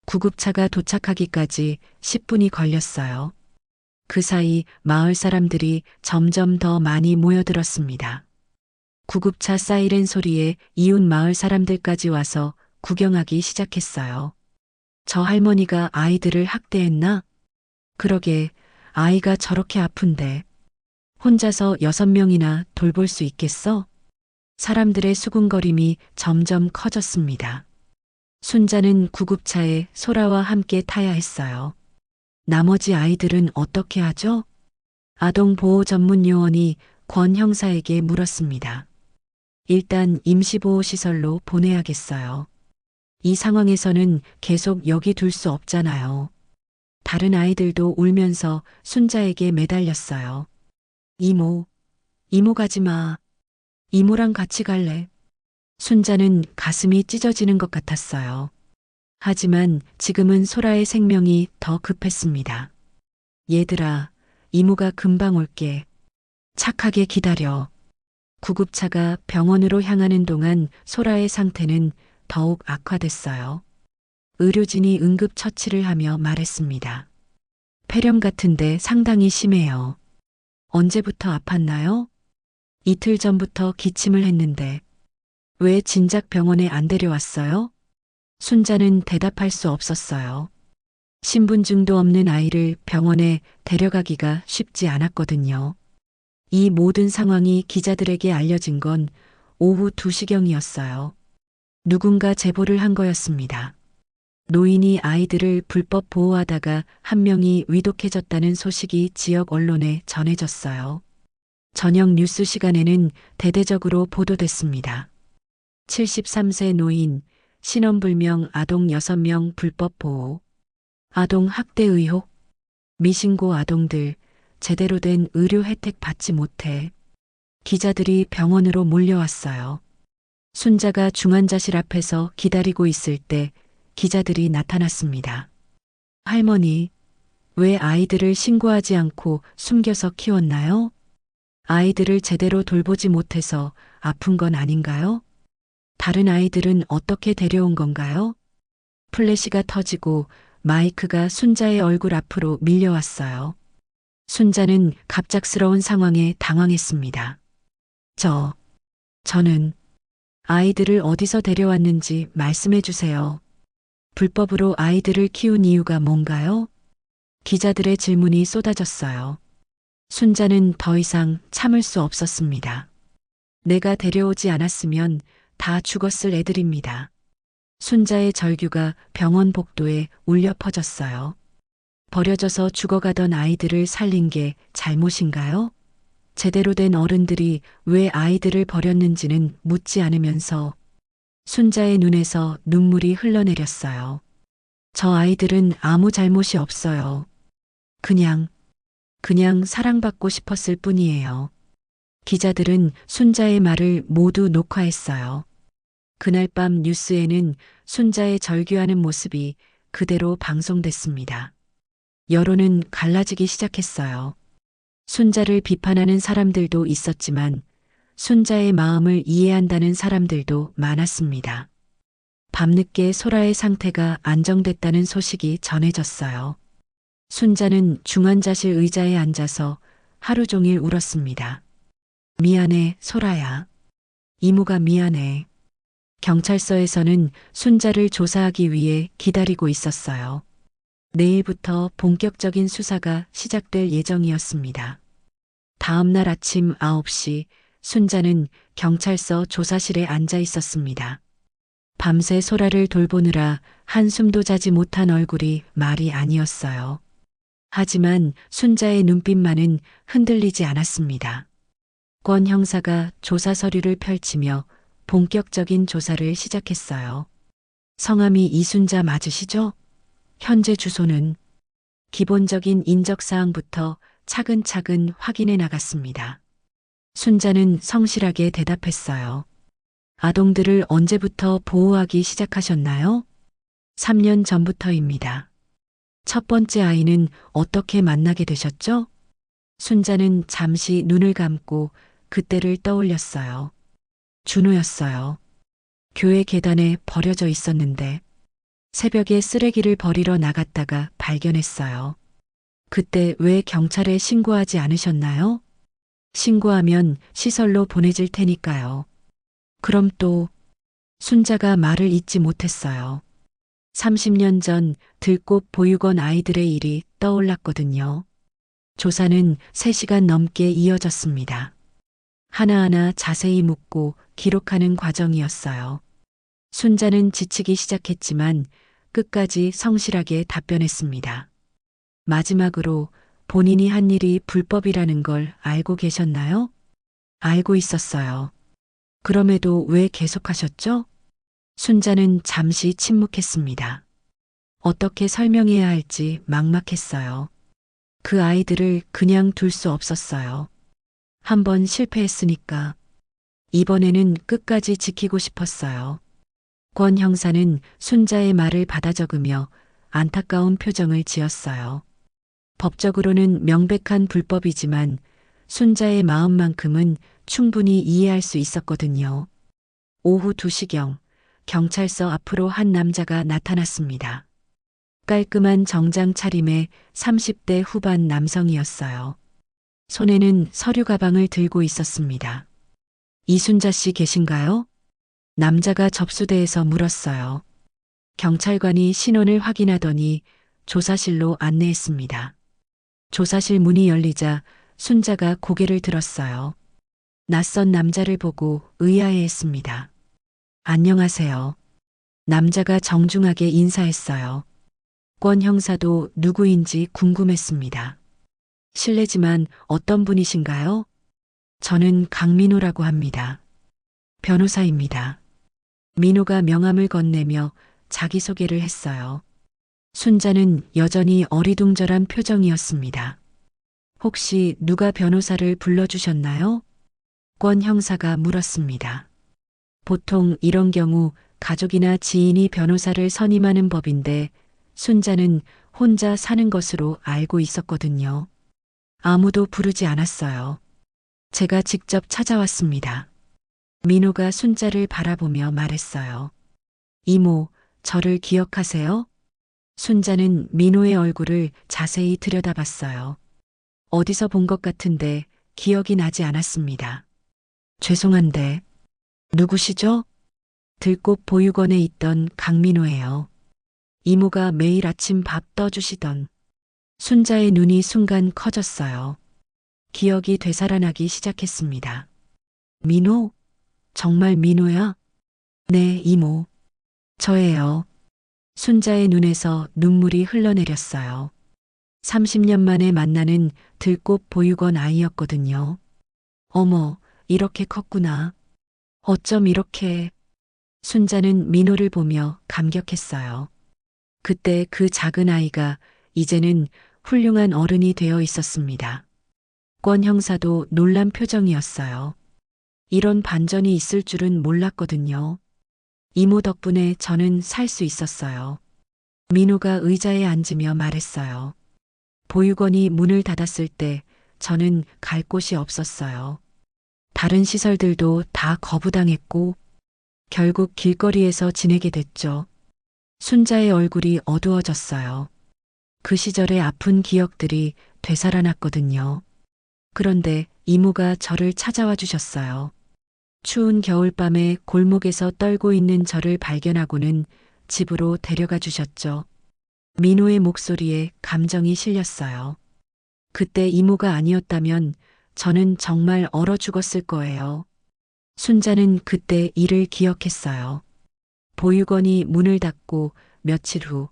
구급차가 도착하기까지 10분이 걸렸어요. 그 사이 마을 사람들이 점점 더 많이 모여들었습니다. 구급차 사이렌 소리에 이웃 마을 사람들까지 와서 구경하기 시작했어요. 저 할머니가 아이들을 학대했나? 그러게, 아이가 저렇게 아픈데. 혼자서 6명이나 돌볼 수 있겠어? 사람들의 수군거림이 점점 커졌습니다. 순자는 구급차에 소라와 함께 타야 했어요. 나머지 아이들은 어떻게 하죠? 아동보호 전문 요원이 권 형사에게 물었습니다. 일단 임시보호시설로 보내야겠어요. 이 상황에서는 계속 여기 둘 수 없잖아요. 다른 아이들도 울면서 순자에게 매달렸어요. 이모 가지 마. 이모랑 같이 갈래. 순자는 가슴이 찢어지는 것 같았어요. 하지만 지금은 소라의 생명이 더 급했습니다. 얘들아, 이모가 금방 올게. 착하게 기다려. 구급차가 병원으로 향하는 동안 소라의 상태는 더욱 악화됐어요. 의료진이 응급처치를 하며 말했습니다. 폐렴 같은데 상당히 심해요. 언제부터 아팠나요? 이틀 전부터 기침을 했는데. 왜 진작 병원에 안 데려왔어요? 순자는 대답할 수 없었어요. 신분증도 없는 아이를 병원에 데려가기가 쉽지 않았거든요. 이 모든 상황이 기자들에게 알려진 건 오후 2시경이었어요. 누군가 제보를 한 거였습니다. 노인이 아이들을 불법 보호하다가 한 명이 위독해졌다는 소식이 지역 언론에 전해졌어요. 저녁 뉴스 시간에는 대대적으로 보도됐습니다. 73세 노인, 신원불명 아동 6명 불법 보호, 아동 학대 의혹, 미신고 아동들, 제대로 된 의료 혜택 받지 못해. 기자들이 병원으로 몰려왔어요. 순자가 중환자실 앞에서 기다리고 있을 때 기자들이 나타났습니다. 할머니, 왜 아이들을 신고하지 않고 숨겨서 키웠나요? 아이들을 제대로 돌보지 못해서 아픈 건 아닌가요? 다른 아이들은 어떻게 데려온 건가요? 플래시가 터지고 마이크가 순자의 얼굴 앞으로 밀려왔어요. 순자는 갑작스러운 상황에 당황했습니다. 저는 아이들을 어디서 데려왔는지 말씀해 주세요. 불법으로 아이들을 키운 이유가 뭔가요? 기자들의 질문이 쏟아졌어요. 순자는 더 이상 참을 수 없었습니다. 내가 데려오지 않았으면 다 죽었을 애들입니다. 순자의 절규가 병원 복도에 울려 퍼졌어요. 버려져서 죽어가던 아이들을 살린 게 잘못인가요? 제대로 된 어른들이 왜 아이들을 버렸는지는 묻지 않으면서 순자의 눈에서 눈물이 흘러내렸어요. 저 아이들은 아무 잘못이 없어요. 그냥 사랑받고 싶었을 뿐이에요. 기자들은 순자의 말을 모두 녹화했어요. 그날 밤 뉴스에는 순자의 절규하는 모습이 그대로 방송됐습니다. 여론은 갈라지기 시작했어요. 순자를 비판하는 사람들도 있었지만 순자의 마음을 이해한다는 사람들도 많았습니다. 밤늦게 소라의 상태가 안정됐다는 소식이 전해졌어요. 순자는 중환자실 의자에 앉아서 하루 종일 울었습니다. 미안해, 소라야. 이모가 미안해. 경찰서에서는 순자를 조사하기 위해 기다리고 있었어요. 내일부터 본격적인 수사가 시작될 예정이었습니다. 다음 날 아침 9시 순자는 경찰서 조사실에 앉아 있었습니다. 밤새 소라를 돌보느라 한숨도 자지 못한 얼굴이 말이 아니었어요. 하지만 순자의 눈빛만은 흔들리지 않았습니다. 권 형사가 조사 서류를 펼치며 본격적인 조사를 시작했어요. 성함이 이순자 맞으시죠? 현재 주소는? 기본적인 인적사항부터 차근차근 확인해 나갔습니다. 순자는 성실하게 대답했어요. 아동들을 언제부터 보호하기 시작하셨나요? 3년 전부터입니다. 첫 번째 아이는 어떻게 만나게 되셨죠? 순자는 잠시 눈을 감고 그때를 떠올렸어요. 준호였어요. 교회 계단에 버려져 있었는데 새벽에 쓰레기를 버리러 나갔다가 발견했어요. 그때 왜 경찰에 신고하지 않으셨나요? 신고하면 시설로 보내질 테니까요. 그럼 또 순자가 말을 잇지 못했어요. 30년 전 들꽃 보육원 아이들의 일이 떠올랐거든요. 조사는 3시간 넘게 이어졌습니다. 하나하나 자세히 묻고 기록하는 과정이었어요. 순자는 지치기 시작했지만 끝까지 성실하게 답변했습니다. 마지막으로 본인이 한 일이 불법이라는 걸 알고 계셨나요? 알고 있었어요. 그럼에도 왜 계속하셨죠? 순자는 잠시 침묵했습니다. 어떻게 설명해야 할지 막막했어요. 그 아이들을 그냥 둘 수 없었어요. 한 번 실패했으니까 이번에는 끝까지 지키고 싶었어요. 권 형사는 순자의 말을 받아 적으며 안타까운 표정을 지었어요. 법적으로는 명백한 불법이지만 순자의 마음만큼은 충분히 이해할 수 있었거든요. 오후 2시경 경찰서 앞으로 한 남자가 나타났습니다. 깔끔한 정장 차림의 30대 후반 남성이었어요. 손에는 서류 가방을 들고 있었습니다. 이순자 씨 계신가요? 남자가 접수대에서 물었어요. 경찰관이 신원을 확인하더니 조사실로 안내했습니다. 조사실 문이 열리자 순자가 고개를 들었어요. 낯선 남자를 보고 의아해했습니다. 안녕하세요. 남자가 정중하게 인사했어요. 권 형사도 누구인지 궁금했습니다. 실례지만 어떤 분이신가요? 저는 강민호라고 합니다. 변호사입니다. 민호가 명함을 건네며 자기소개를 했어요. 순자는 여전히 어리둥절한 표정이었습니다. 혹시 누가 변호사를 불러주셨나요? 권 형사가 물었습니다. 보통 이런 경우 가족이나 지인이 변호사를 선임하는 법인데 순자는 혼자 사는 것으로 알고 있었거든요. 아무도 부르지 않았어요. 제가 직접 찾아왔습니다. 민호가 순자를 바라보며 말했어요. 이모, 저를 기억하세요? 순자는 민호의 얼굴을 자세히 들여다봤어요. 어디서 본 것 같은데 기억이 나지 않았습니다. 죄송한데, 누구시죠? 들꽃 보육원에 있던 강민호예요. 이모가 매일 아침 밥 떠주시던. 순자의 눈이 순간 커졌어요. 기억이 되살아나기 시작했습니다. 민호? 정말 민호야? 네, 이모. 저예요. 순자의 눈에서 눈물이 흘러내렸어요. 30년 만에 만나는 들꽃 보육원 아이였거든요. 어머, 이렇게 컸구나. 어쩜 이렇게. 순자는 민호를 보며 감격했어요. 그때 그 작은 아이가 이제는 훌륭한 어른이 되어 있었습니다. 권 형사도 놀란 표정이었어요. 이런 반전이 있을 줄은 몰랐거든요. 이모 덕분에 저는 살 수 있었어요. 민호가 의자에 앉으며 말했어요. 보육원이 문을 닫았을 때 저는 갈 곳이 없었어요. 다른 시설들도 다 거부당했고 결국 길거리에서 지내게 됐죠. 순자의 얼굴이 어두워졌어요. 그 시절의 아픈 기억들이 되살아났거든요. 그런데 이모가 저를 찾아와 주셨어요. 추운 겨울밤에 골목에서 떨고 있는 저를 발견하고는 집으로 데려가 주셨죠. 민호의 목소리에 감정이 실렸어요. 그때 이모가 아니었다면 저는 정말 얼어 죽었을 거예요. 순자는 그때 일을 기억했어요. 보육원이 문을 닫고 며칠 후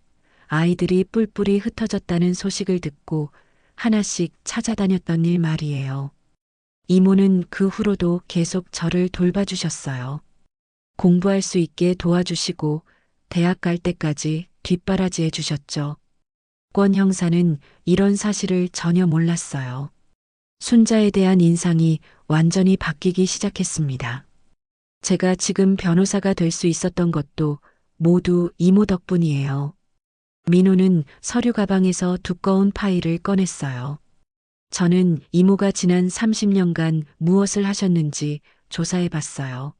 아이들이 뿔뿔이 흩어졌다는 소식을 듣고 하나씩 찾아다녔던 일 말이에요. 이모는 그 후로도 계속 저를 돌봐주셨어요. 공부할 수 있게 도와주시고 대학 갈 때까지 뒷바라지 해주셨죠. 권 형사는 이런 사실을 전혀 몰랐어요. 순자에 대한 인상이 완전히 바뀌기 시작했습니다. 제가 지금 변호사가 될 수 있었던 것도 모두 이모 덕분이에요. 민호는 서류 가방에서 두꺼운 파일을 꺼냈어요. 저는 이모가 지난 30년간 무엇을 하셨는지 조사해 봤어요.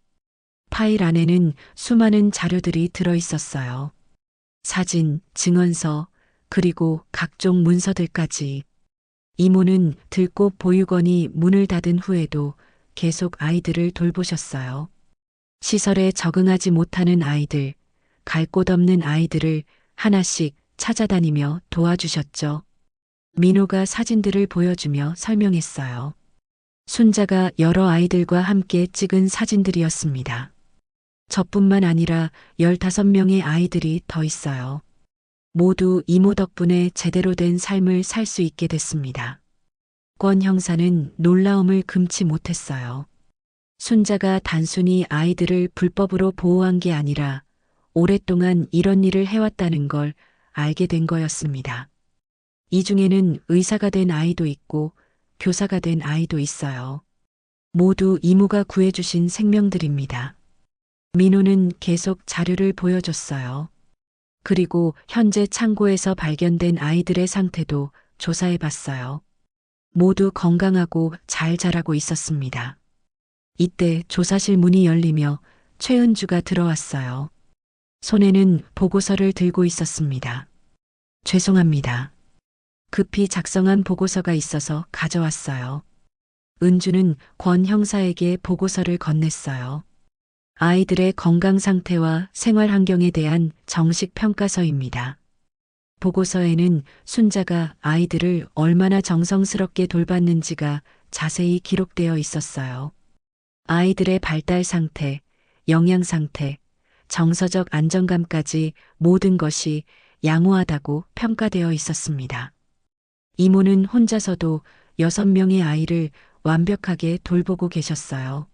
파일 안에는 수많은 자료들이 들어 있었어요. 사진, 증언서, 그리고 각종 문서들까지. 이모는 들꽃 보육원이 문을 닫은 후에도 계속 아이들을 돌보셨어요. 시설에 적응하지 못하는 아이들, 갈 곳 없는 아이들을 하나씩 찾아다니며 도와주셨죠. 민호가 사진들을 보여주며 설명했어요. 순자가 여러 아이들과 함께 찍은 사진들이었습니다. 저뿐만 아니라 15명의 아이들이 더 있어요. 모두 이모 덕분에 제대로 된 삶을 살 수 있게 됐습니다. 권 형사는 놀라움을 금치 못했어요. 순자가 단순히 아이들을 불법으로 보호한 게 아니라 오랫동안 이런 일을 해왔다는 걸 알게 된 거였습니다. 이 중에는 의사가 된 아이도 있고 교사가 된 아이도 있어요. 모두 이모가 구해주신 생명들입니다. 민호는 계속 자료를 보여줬어요. 그리고 현재 창고에서 발견된 아이들의 상태도 조사해 봤어요. 모두 건강하고 잘 자라고 있었습니다. 이때 조사실 문이 열리며 최은주가 들어왔어요. 손에는 보고서를 들고 있었습니다. 죄송합니다. 급히 작성한 보고서가 있어서 가져왔어요. 은주는 권 형사에게 보고서를 건넸어요. 아이들의 건강 상태와 생활 환경에 대한 정식 평가서입니다. 보고서에는 순자가 아이들을 얼마나 정성스럽게 돌봤는지가 자세히 기록되어 있었어요. 아이들의 발달 상태, 영양 상태, 정서적 안정감까지 모든 것이 양호하다고 평가되어 있었습니다. 이모는 혼자서도 6명의 아이를 완벽하게 돌보고 계셨어요.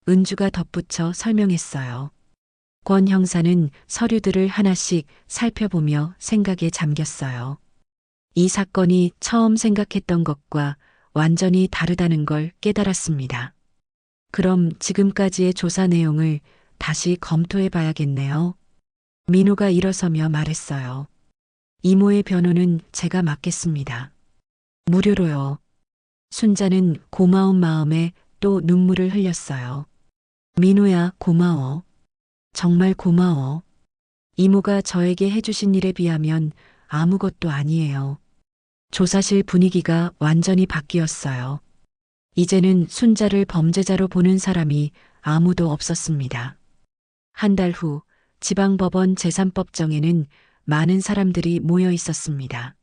은주가 덧붙여 설명했어요. 권 형사는 서류들을 하나씩 살펴보며 생각에 잠겼어요. 이 사건이 처음 생각했던 것과 완전히 다르다는 걸 깨달았습니다. 그럼 지금까지의 조사 내용을 다시 검토해 봐야겠네요. 민호가 일어서며 말했어요. 이모의 변호는 제가 맡겠습니다. 무료로요. 순자는 고마운 마음에 또 눈물을 흘렸어요. 민호야, 고마워. 정말 고마워. 이모가 저에게 해주신 일에 비하면 아무것도 아니에요. 조사실 분위기가 완전히 바뀌었어요. 이제는 순자를 범죄자로 보는 사람이 아무도 없었습니다. 한 달 후 지방법원 제3법정에는 많은 사람들이 모여 있었습니다.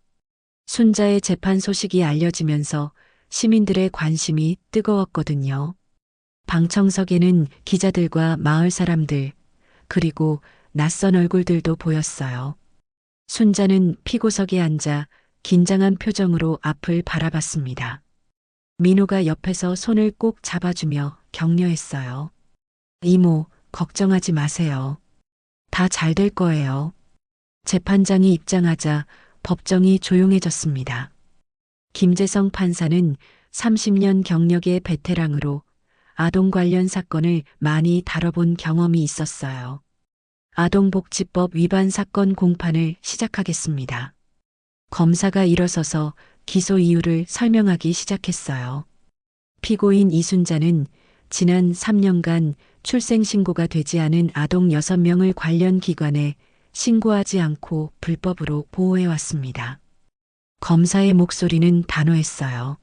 순자의 재판 소식이 알려지면서 시민들의 관심이 뜨거웠거든요. 방청석에는 기자들과 마을 사람들, 그리고 낯선 얼굴들도 보였어요. 순자는 피고석에 앉아 긴장한 표정으로 앞을 바라봤습니다. 민호가 옆에서 손을 꼭 잡아주며 격려했어요. 이모, 걱정하지 마세요. 다 잘 될 거예요. 재판장이 입장하자 법정이 조용해졌습니다. 김재성 판사는 30년 경력의 베테랑으로 아동 관련 사건을 많이 다뤄본 경험이 있었어요. 아동복지법 위반 사건 공판을 시작하겠습니다. 검사가 일어서서 기소 이유를 설명하기 시작했어요. 피고인 이순자는 지난 3년간 출생신고가 되지 않은 아동 6명을 관련 기관에 신고하지 않고 불법으로 보호해왔습니다. 검사의 목소리는 단호했어요.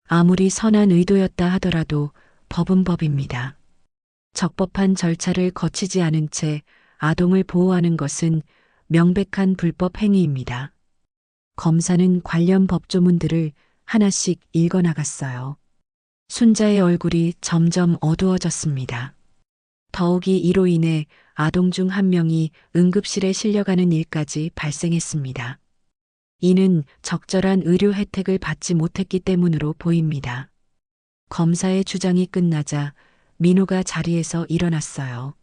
아무리 선한 의도였다 하더라도 법은 법입니다. 적법한 절차를 거치지 않은 채 아동을 보호하는 것은 명백한 불법 행위입니다. 검사는 관련 법조문들을 하나씩 읽어나갔어요. 순자의 얼굴이 점점 어두워졌습니다. 더욱이 이로 인해 아동 중 한 명이 응급실에 실려가는 일까지 발생했습니다. 이는 적절한 의료 혜택을 받지 못했기 때문으로 보입니다. 검사의 주장이 끝나자 민호가 자리에서 일어났어요.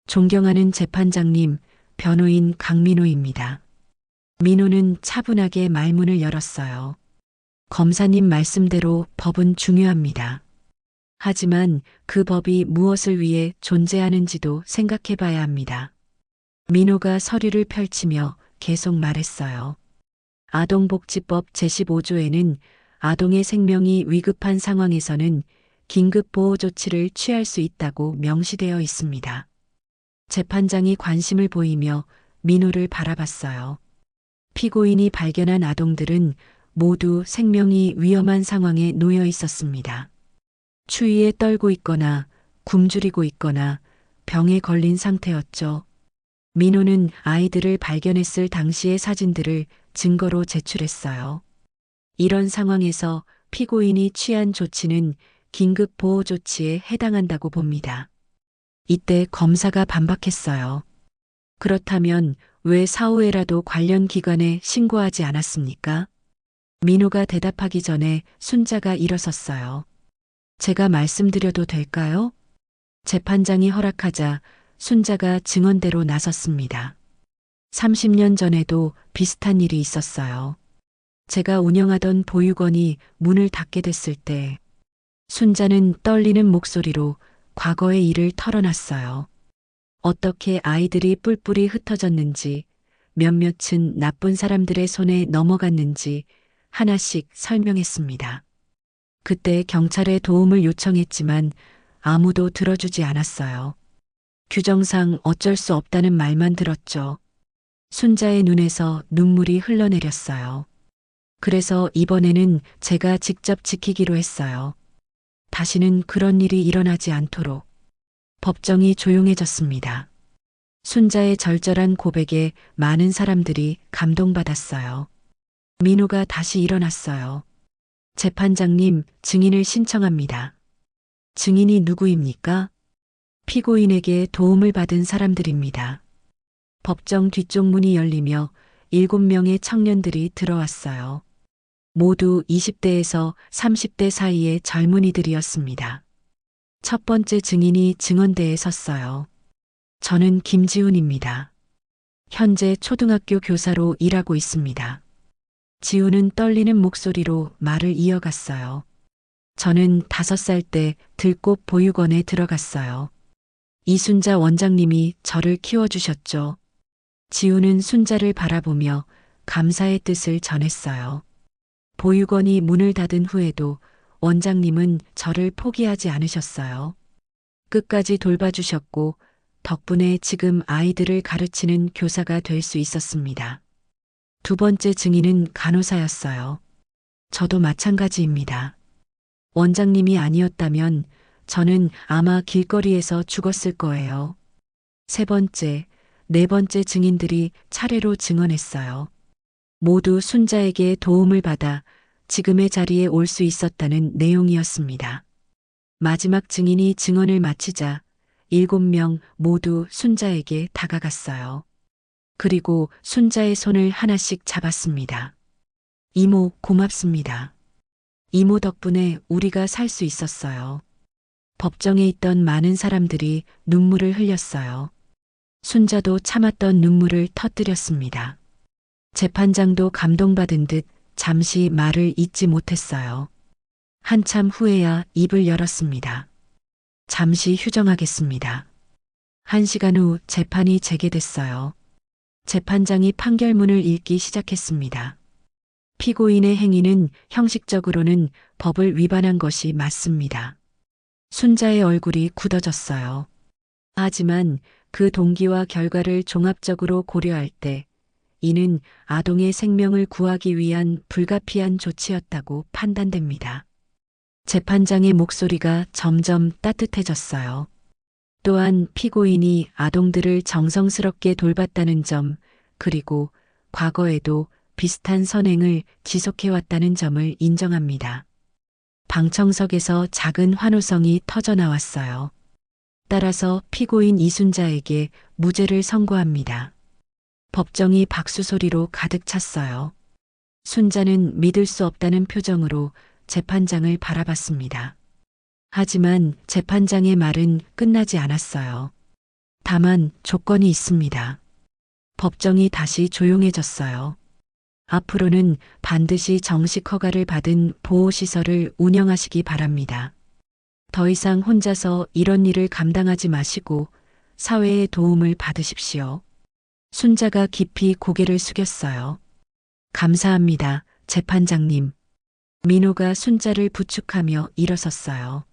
존경하는 재판장님, 변호인 강민호입니다. 민호는 차분하게 말문을 열었어요. 검사님 말씀대로 법은 중요합니다. 하지만 그 법이 무엇을 위해 존재하는지도 생각해 봐야 합니다. 민호가 서류를 펼치며 계속 말했어요. 아동복지법 제15조에는 아동의 생명이 위급한 상황에서는 긴급보호 조치를 취할 수 있다고 명시되어 있습니다. 재판장이 관심을 보이며 민호를 바라봤어요. 피고인이 발견한 아동들은 모두 생명이 위험한 상황에 놓여 있었습니다. 추위에 떨고 있거나 굶주리고 있거나 병에 걸린 상태였죠. 민호는 아이들을 발견했을 당시의 사진들을 증거로 제출했어요. 이런 상황에서 피고인이 취한 조치는 긴급 보호 조치에 해당한다고 봅니다. 이때 검사가 반박했어요. 그렇다면 왜 사후에라도 관련 기관에 신고하지 않았습니까? 민호가 대답하기 전에 순자가 일어섰어요. 제가 말씀드려도 될까요? 재판장이 허락하자 순자가 증언대로 나섰습니다. 30년 전에도 비슷한 일이 있었어요. 제가 운영하던 보육원이 문을 닫게 됐을 때 순자는 떨리는 목소리로 과거의 일을 털어놨어요. 어떻게 아이들이 뿔뿔이 흩어졌는지, 몇몇은 나쁜 사람들의 손에 넘어갔는지 하나씩 설명했습니다. 그때 경찰에 도움을 요청했지만 아무도 들어주지 않았어요. 규정상 어쩔 수 없다는 말만 들었죠. 순자의 눈에서 눈물이 흘러내렸어요. 그래서 이번에는 제가 직접 지키기로 했어요. 다시는 그런 일이 일어나지 않도록. 법정이 조용해졌습니다. 순자의 절절한 고백에 많은 사람들이 감동받았어요. 민호가 다시 일어났어요. 재판장님, 증인을 신청합니다. 증인이 누구입니까? 피고인에게 도움을 받은 사람들입니다. 법정 뒤쪽 문이 열리며 7명의 청년들이 들어왔어요. 모두 20대에서 30대 사이의 젊은이들이었습니다. 첫 번째 증인이 증언대에 섰어요. 저는 김지훈입니다. 현재 초등학교 교사로 일하고 있습니다. 지훈은 떨리는 목소리로 말을 이어갔어요. 저는 5살 때 들꽃 보육원에 들어갔어요. 이순자 원장님이 저를 키워주셨죠. 지훈은 순자를 바라보며 감사의 뜻을 전했어요. 보육원이 문을 닫은 후에도 원장님은 저를 포기하지 않으셨어요. 끝까지 돌봐주셨고 덕분에 지금 아이들을 가르치는 교사가 될 수 있었습니다. 두 번째 증인은 간호사였어요. 저도 마찬가지입니다. 원장님이 아니었다면 저는 아마 길거리에서 죽었을 거예요. 세 번째, 네 번째 증인들이 차례로 증언했어요. 모두 순자에게 도움을 받아 지금의 자리에 올 수 있었다는 내용이었습니다. 마지막 증인이 증언을 마치자 7명 모두 순자에게 다가갔어요. 그리고 순자의 손을 하나씩 잡았습니다. 이모, 고맙습니다. 이모 덕분에 우리가 살 수 있었어요. 법정에 있던 많은 사람들이 눈물을 흘렸어요. 순자도 참았던 눈물을 터뜨렸습니다. 재판장도 감동받은 듯 잠시 말을 잇지 못했어요. 한참 후에야 입을 열었습니다. 잠시 휴정하겠습니다. 1시간 후 재판이 재개됐어요. 재판장이 판결문을 읽기 시작했습니다. 피고인의 행위는 형식적으로는 법을 위반한 것이 맞습니다. 순자의 얼굴이 굳어졌어요. 하지만 그 동기와 결과를 종합적으로 고려할 때 이는 아동의 생명을 구하기 위한 불가피한 조치였다고 판단됩니다. 재판장의 목소리가 점점 따뜻해졌어요. 또한 피고인이 아동들을 정성스럽게 돌봤다는 점, 그리고 과거에도 비슷한 선행을 지속해왔다는 점을 인정합니다. 방청석에서 작은 환호성이 터져나왔어요. 따라서 피고인 이순자에게 무죄를 선고합니다. 법정이 박수 소리로 가득 찼어요. 순자는 믿을 수 없다는 표정으로 재판장을 바라봤습니다. 하지만 재판장의 말은 끝나지 않았어요. 다만 조건이 있습니다. 법정이 다시 조용해졌어요. 앞으로는 반드시 정식 허가를 받은 보호시설을 운영하시기 바랍니다. 더 이상 혼자서 이런 일을 감당하지 마시고 사회의 도움을 받으십시오. 순자가 깊이 고개를 숙였어요. 감사합니다, 재판장님. 민호가 순자를 부축하며 일어섰어요.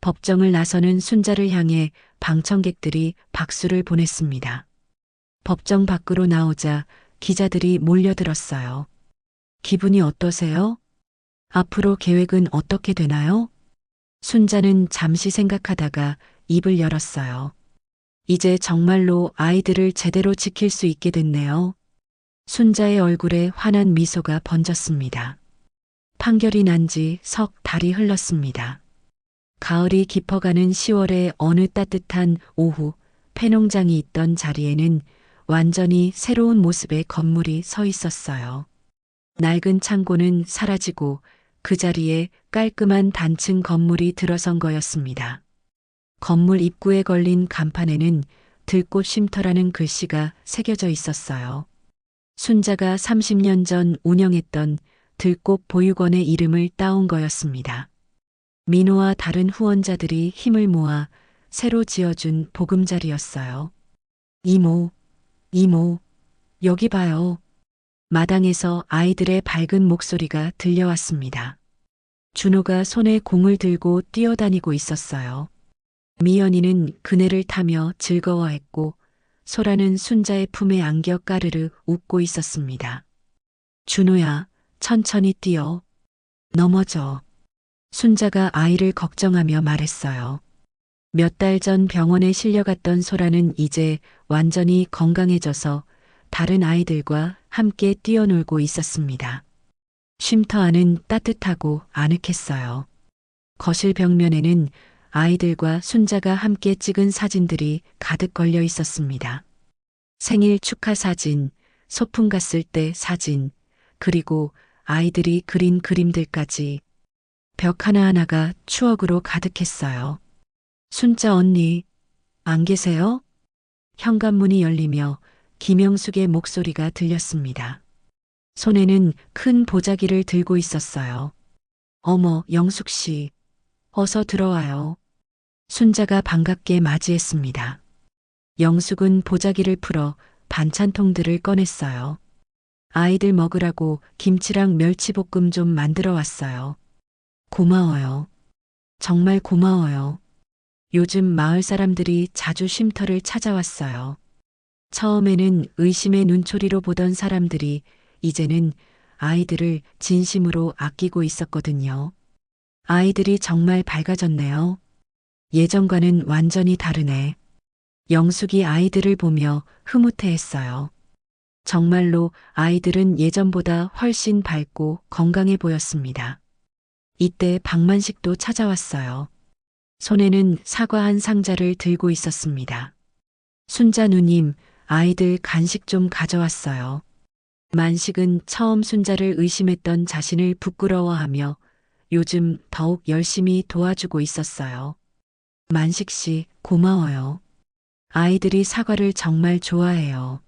법정을 나서는 순자를 향해 방청객들이 박수를 보냈습니다. 법정 밖으로 나오자 기자들이 몰려들었어요. 기분이 어떠세요? 앞으로 계획은 어떻게 되나요? 순자는 잠시 생각하다가 입을 열었어요. 이제 정말로 아이들을 제대로 지킬 수 있게 됐네요. 순자의 얼굴에 환한 미소가 번졌습니다. 판결이 난 지 석 달이 흘렀습니다. 가을이 깊어가는 10월의 어느 따뜻한 오후, 폐농장이 있던 자리에는 완전히 새로운 모습의 건물이 서 있었어요. 낡은 창고는 사라지고 그 자리에 깔끔한 단층 건물이 들어선 거였습니다. 건물 입구에 걸린 간판에는 들꽃 쉼터라는 글씨가 새겨져 있었어요. 순자가 30년 전 운영했던 들꽃 보육원의 이름을 따온 거였습니다. 민호와 다른 후원자들이 힘을 모아 새로 지어준 보금자리였어요. 이모, 여기 봐요. 마당에서 아이들의 밝은 목소리가 들려왔습니다. 준호가 손에 공을 들고 뛰어다니고 있었어요. 미연이는 그네를 타며 즐거워했고 소라는 순자의 품에 안겨 까르르 웃고 있었습니다. 준호야, 천천히 뛰어. 넘어져. 순자가 아이를 걱정하며 말했어요. 몇 달 전 병원에 실려갔던 소라는 이제 완전히 건강해져서 다른 아이들과 함께 뛰어놀고 있었습니다. 쉼터 안은 따뜻하고 아늑했어요. 거실 벽면에는 아이들과 순자가 함께 찍은 사진들이 가득 걸려 있었습니다. 생일 축하 사진, 소풍 갔을 때 사진, 그리고 아이들이 그린 그림들까지 벽 하나하나가 추억으로 가득했어요. 순자 언니, 안 계세요? 현관문이 열리며 김영숙의 목소리가 들렸습니다. 손에는 큰 보자기를 들고 있었어요. 어머, 영숙 씨, 어서 들어와요. 순자가 반갑게 맞이했습니다. 영숙은 보자기를 풀어 반찬통들을 꺼냈어요. 아이들 먹으라고 김치랑 멸치볶음 좀 만들어 왔어요. 고마워요. 정말 고마워요. 요즘 마을 사람들이 자주 쉼터를 찾아왔어요. 처음에는 의심의 눈초리로 보던 사람들이 이제는 아이들을 진심으로 아끼고 있었거든요. 아이들이 정말 밝아졌네요. 예전과는 완전히 다르네. 영숙이 아이들을 보며 흐뭇해했어요. 정말로 아이들은 예전보다 훨씬 밝고 건강해 보였습니다. 이때 박만식도 찾아왔어요. 손에는 사과 한 상자를 들고 있었습니다. 순자 누님, 아이들 간식 좀 가져왔어요. 만식은 처음 순자를 의심했던 자신을 부끄러워하며 요즘 더욱 열심히 도와주고 있었어요. 만식 씨, 고마워요. 아이들이 사과를 정말 좋아해요.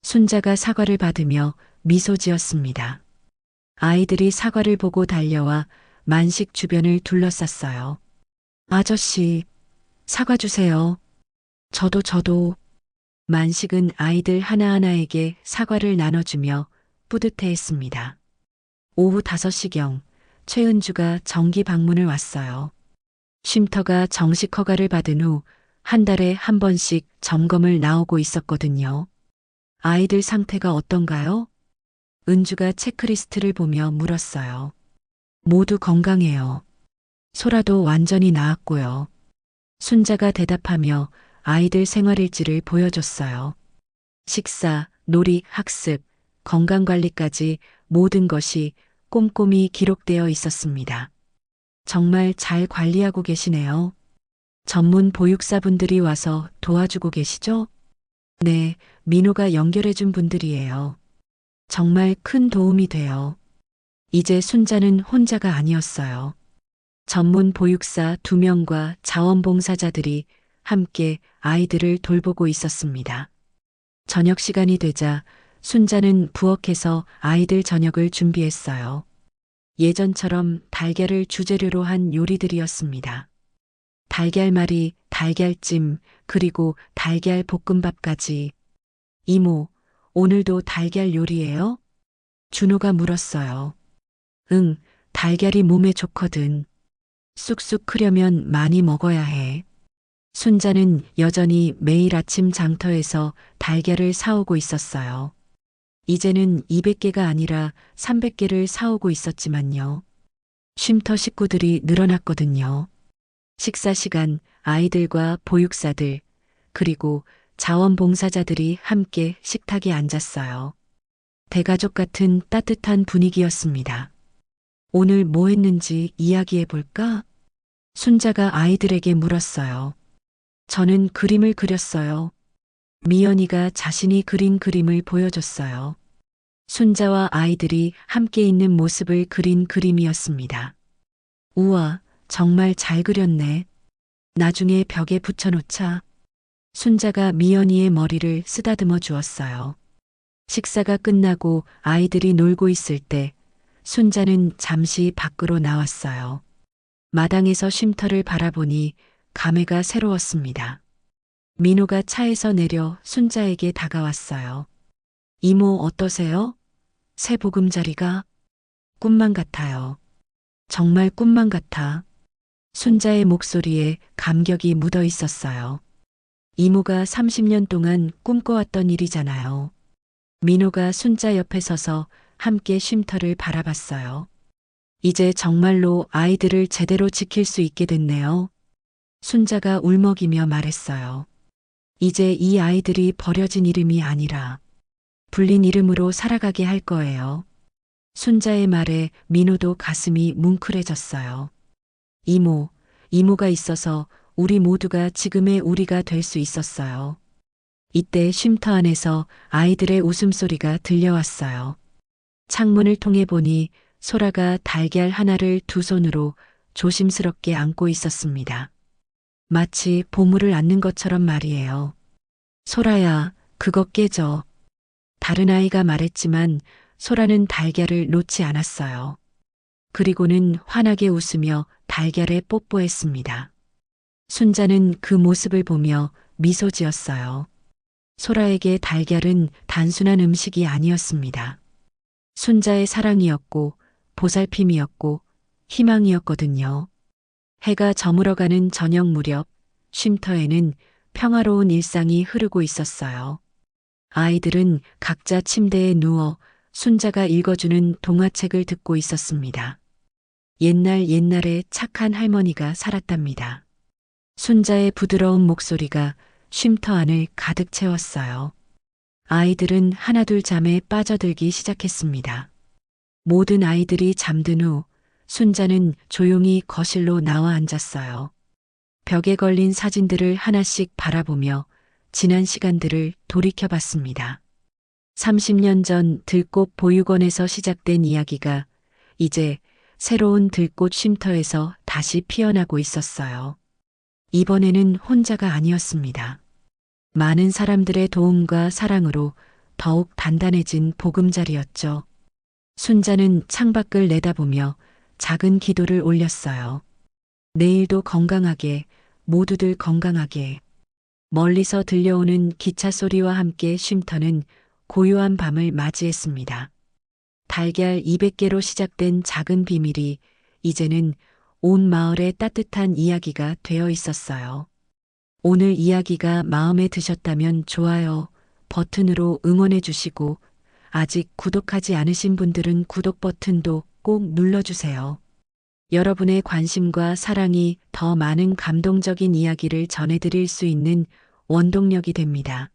순자가 사과를 받으며 미소 지었습니다. 아이들이 사과를 보고 달려와 만식 주변을 둘러쌌어요. 아저씨, 사과 주세요. 저도. 만식은 아이들 하나하나에게 사과를 나눠주며 뿌듯해했습니다. 오후 5시경 최은주가 정기 방문을 왔어요. 쉼터가 정식 허가를 받은 후 한 달에 한 번씩 점검을 나오고 있었거든요. 아이들 상태가 어떤가요? 은주가 체크리스트를 보며 물었어요. 모두 건강해요. 소라도 완전히 나았고요. 순자가 대답하며 아이들 생활일지를 보여줬어요. 식사, 놀이, 학습, 건강관리까지 모든 것이 꼼꼼히 기록되어 있었습니다. 정말 잘 관리하고 계시네요. 전문 보육사분들이 와서 도와주고 계시죠? 네, 민호가 연결해준 분들이에요. 정말 큰 도움이 돼요. 이제 순자는 혼자가 아니었어요. 전문 보육사 2명과 자원봉사자들이 함께 아이들을 돌보고 있었습니다. 저녁 시간이 되자 순자는 부엌에서 아이들 저녁을 준비했어요. 예전처럼 달걀을 주재료로 한 요리들이었습니다. 달걀말이, 달걀찜, 그리고 달걀 볶음밥까지. 이모, 오늘도 달걀 요리예요? 준호가 물었어요. 응, 달걀이 몸에 좋거든. 쑥쑥 크려면 많이 먹어야 해. 순자는 여전히 매일 아침 장터에서 달걀을 사오고 있었어요. 이제는 200개가 아니라 300개를 사오고 있었지만요. 쉼터 식구들이 늘어났거든요. 식사 시간 아이들과 보육사들, 그리고 자원봉사자들이 함께 식탁에 앉았어요. 대가족 같은 따뜻한 분위기였습니다. 오늘 뭐 했는지 이야기해 볼까? 순자가 아이들에게 물었어요. 저는 그림을 그렸어요. 미연이가 자신이 그린 그림을 보여줬어요. 순자와 아이들이 함께 있는 모습을 그린 그림이었습니다. 우와, 정말 잘 그렸네. 나중에 벽에 붙여놓자. 순자가 미연이의 머리를 쓰다듬어 주었어요. 식사가 끝나고 아이들이 놀고 있을 때 순자는 잠시 밖으로 나왔어요. 마당에서 쉼터를 바라보니 감회가 새로웠습니다. 민호가 차에서 내려 순자에게 다가왔어요. 이모 어떠세요? 새 보금자리가? 꿈만 같아요. 정말 꿈만 같아. 순자의 목소리에 감격이 묻어 있었어요. 이모가 30년 동안 꿈꿔왔던 일이잖아요. 민호가 순자 옆에 서서 함께 쉼터를 바라봤어요. 이제 정말로 아이들을 제대로 지킬 수 있게 됐네요. 순자가 울먹이며 말했어요. 이제 이 아이들이 버려진 이름이 아니라 불린 이름으로 살아가게 할 거예요. 순자의 말에 민호도 가슴이 뭉클해졌어요. 이모가 있어서 우리 모두가 지금의 우리가 될 수 있었어요. 이때 쉼터 안에서 아이들의 웃음소리가 들려왔어요. 창문을 통해 보니 소라가 달걀 하나를 두 손으로 조심스럽게 안고 있었습니다. 마치 보물을 안는 것처럼 말이에요. 소라야, 그거 깨져. 다른 아이가 말했지만 소라는 달걀을 놓지 않았어요. 그리고는 환하게 웃으며 달걀에 뽀뽀했습니다. 순자는 그 모습을 보며 미소 지었어요. 소라에게 달걀은 단순한 음식이 아니었습니다. 순자의 사랑이었고 보살핌이었고 희망이었거든요. 해가 저물어가는 저녁 무렵 쉼터에는 평화로운 일상이 흐르고 있었어요. 아이들은 각자 침대에 누워 순자가 읽어주는 동화책을 듣고 있었습니다. 옛날에 착한 할머니가 살았답니다. 손자의 부드러운 목소리가 쉼터 안을 가득 채웠어요. 아이들은 하나둘 잠에 빠져들기 시작했습니다. 모든 아이들이 잠든 후 순자는 조용히 거실로 나와 앉았어요. 벽에 걸린 사진들을 하나씩 바라보며 지난 시간들을 돌이켜봤습니다. 30년 전 들꽃 보육원에서 시작된 이야기가 이제 새로운 들꽃 쉼터에서 다시 피어나고 있었어요. 이번에는 혼자가 아니었습니다. 많은 사람들의 도움과 사랑으로 더욱 단단해진 보금자리였죠. 순자는 창밖을 내다보며 작은 기도를 올렸어요. 내일도 건강하게, 모두들 건강하게. 멀리서 들려오는 기차 소리와 함께 쉼터는 고요한 밤을 맞이했습니다. 달걀 200개로 시작된 작은 비밀이 이제는 온 마을의 따뜻한 이야기가 되어 있었어요. 오늘 이야기가 마음에 드셨다면 좋아요 버튼으로 응원해 주시고 아직 구독하지 않으신 분들은 구독 버튼도 꼭 눌러주세요. 여러분의 관심과 사랑이 더 많은 감동적인 이야기를 전해드릴 수 있는 원동력이 됩니다.